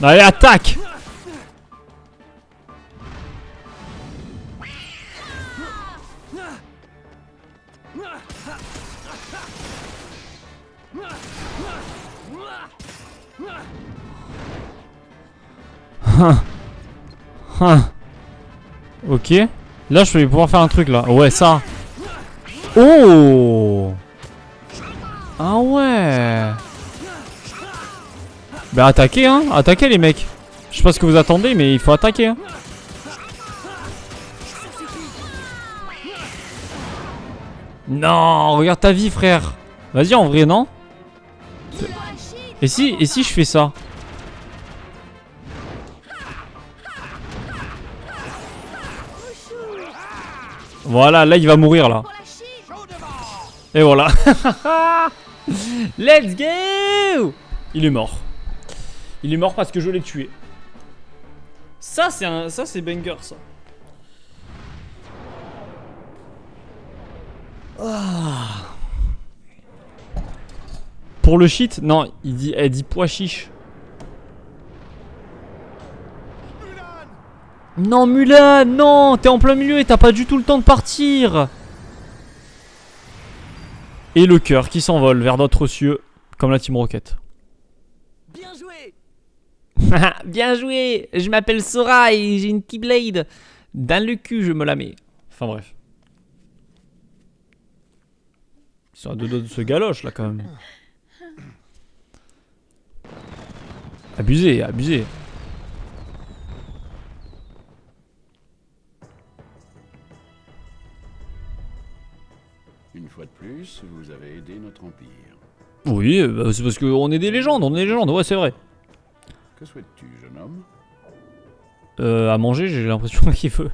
Allez attaque. Ok. Là je vais pouvoir faire un truc là. Ouais ça. Oh. Ah ouais. Bah attaquez hein. Attaquez les mecs. Je sais pas ce que vous attendez mais il faut attaquer hein. Non, regarde ta vie frère. Vas-y en vrai non. Et si je fais ça? Voilà, là il va mourir là. Et voilà. Let's go. Il est mort. Il est mort parce que je l'ai tué. Ça c'est banger ça. Ah. Pour le shit, non, elle dit pois chiche. Non Mulan, non, t'es en plein milieu et t'as pas du tout le temps de partir. Et le cœur qui s'envole vers d'autres cieux, comme la Team Rocket. Bien joué. Bien joué. Je m'appelle Sora et j'ai une Keyblade. Dans le cul je me la mets. Enfin bref. Ils sont à deux doigts de se galoche là quand même. Abusé, abusé. Une fois de plus, vous avez aidé notre empire. Oui, bah c'est parce qu'on est des légendes, ouais c'est vrai. Que souhaites-tu, jeune homme? À manger, j'ai l'impression qu'il veut.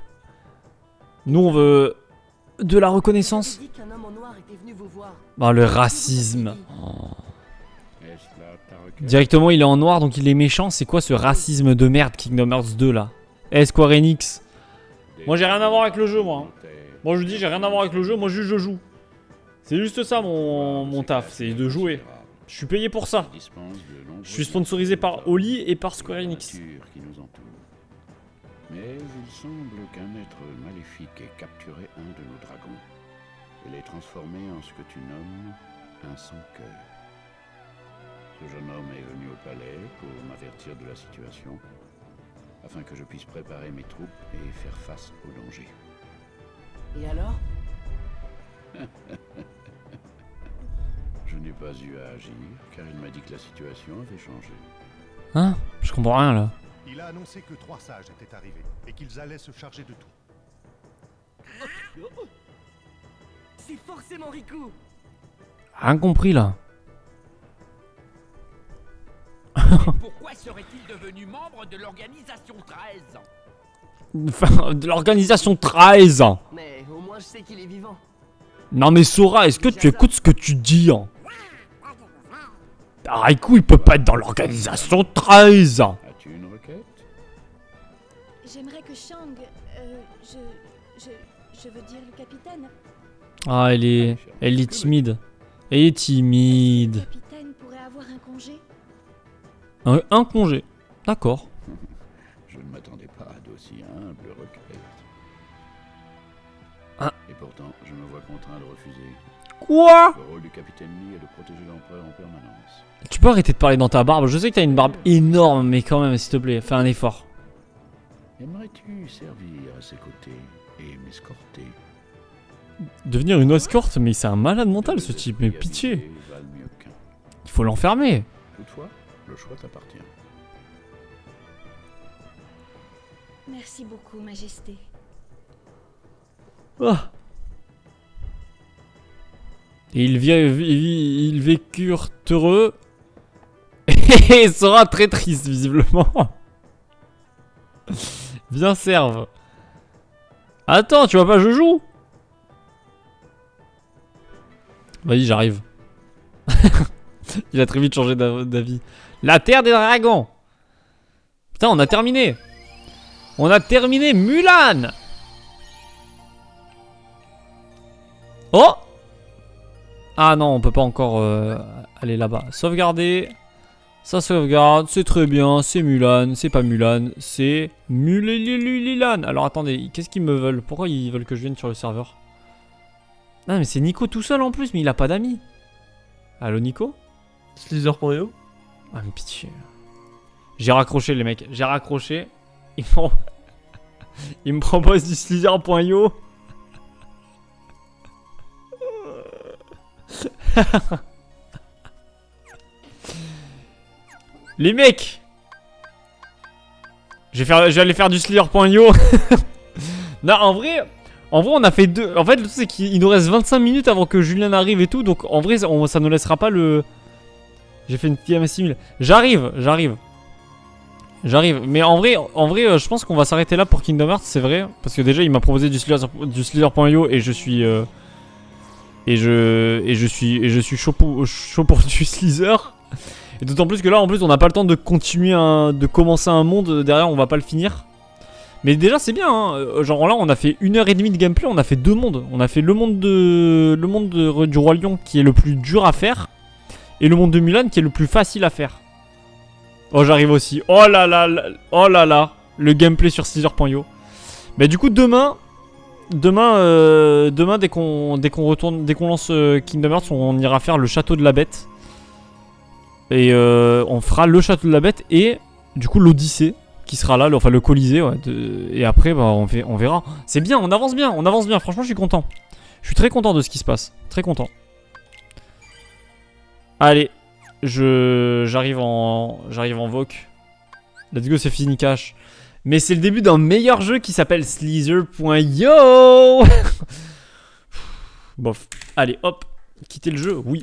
Nous on veut de la reconnaissance. Dit qu'un homme en noir était venu vous voir. Bah le racisme. Oh. Est-ce là ta requête? Directement il est en noir donc il est méchant. C'est quoi ce racisme de merde Kingdom Hearts 2 là? Square Enix. Moi j'ai rien à voir avec le jeu moi. Moi je dis j'ai rien à voir avec le jeu, moi juste je joue. C'est juste ça mon taf, c'est de jouer. Je suis payé pour ça. Je suis sponsorisé par Oli et par Square Enix. Mais il semble qu'un être maléfique ait capturé un de nos dragons et l'ait transformé en ce que tu nommes un sans-cœur. Ce jeune homme est venu au palais pour m'avertir de la situation, afin que je puisse préparer mes troupes et faire face au danger. Et alors? Je n'ai pas eu à agir, car il m'a dit que la situation avait changé. Hein? Je comprends rien là. Il a annoncé que 3 sages étaient arrivés et qu'ils allaient se charger de tout. C'est forcément Riku. Rien compris là. Pourquoi serait-il devenu membre de l'organisation 13? Enfin, de l'organisation 13. Mais au moins je sais qu'il est vivant. Non mais Sora, est-ce que tu écoutes ce que tu dis hein? Riku il peut pas être dans l'organisation 13. As-tu une requête? J'aimerais que Shang... je veux dire le capitaine. Ah elle est timide. Elle est Le timide. capitaine pourrait avoir un congé. Un congé. D'accord. Je ne m'attendais pas à d'aussi humble requête. Ah. Et pourtant, je me vois contraint de refuser. Quoi? Le rôle du capitaine Lee est de protéger l'empereur en permanence. Tu peux arrêter de parler dans ta barbe? Je sais que t'as une barbe énorme, mais quand même, s'il te plaît, fais un effort. Aimerais-tu servir à ses côtés et m'escorter? Devenir une escorte? Mais c'est un malade mental ce type, mais pitié. valent mieux qu'un. Il faut l'enfermer. Toutefois, Le choix t'appartient. Merci beaucoup, Majesté. Oh. Et ils vécurent heureux. Et sera très triste, visiblement. Bien serve. Attends, tu vois pas, je joue. Vas-y, j'arrive. Il a très vite changé d'avis. La terre des dragons. Putain, on a terminé. On a terminé Mulan. Oh. Ah non, on peut pas encore aller là-bas. Sauvegarder. Ça sauvegarde, c'est très bien, c'est Mulan, c'est pas Mulan, c'est Mulan. Alors attendez, qu'est-ce qu'ils me veulent? Pourquoi ils veulent que je vienne sur le serveur? Ah mais c'est Nico tout seul en plus, mais il a pas d'amis. Allo Nico? Slither.io. Ah mais pitié. J'ai raccroché les mecs, j'ai raccroché. Ils me proposent du Slither.io. Les mecs, je vais aller faire du Slither.io. Non, en vrai, on a fait deux. En fait, le truc, c'est qu'il nous reste 25 minutes avant que Julien arrive et tout. Donc, en vrai, ça ne laissera pas le... J'ai fait une TM simule. J'arrive. Mais en vrai, je pense qu'on va s'arrêter là pour Kingdom Hearts, c'est vrai. Parce que déjà, il m'a proposé du Slither.io et je suis... Et je suis chaud pour du Slither. Et d'autant plus que là, en plus, on n'a pas le temps de continuer de commencer un monde. Derrière, on va pas le finir. Mais déjà, c'est bien. Hein. Genre là, on a fait 1h30 de gameplay. On a fait 2 mondes. On a fait le monde du Roi Lion qui est le plus dur à faire. Et le monde de Mulan qui est le plus facile à faire. Oh, j'arrive aussi. Oh là là. Oh là là. Le gameplay sur Slither.io. Mais du coup, demain, dès qu'on lance Kingdom Hearts, on ira faire le château de la bête. Et on fera le château de la bête et du coup l'Odyssée qui sera là, enfin le Colisée. Ouais, et après, bah, on verra. C'est bien, on avance bien. Franchement, je suis content. Je suis très content de ce qui se passe. Très content. Allez, j'arrive en Voc. Let's go, c'est fini cash. Mais c'est le début d'un meilleur jeu qui s'appelle Slither.io. Bof. Allez, hop. Quitter le jeu, oui.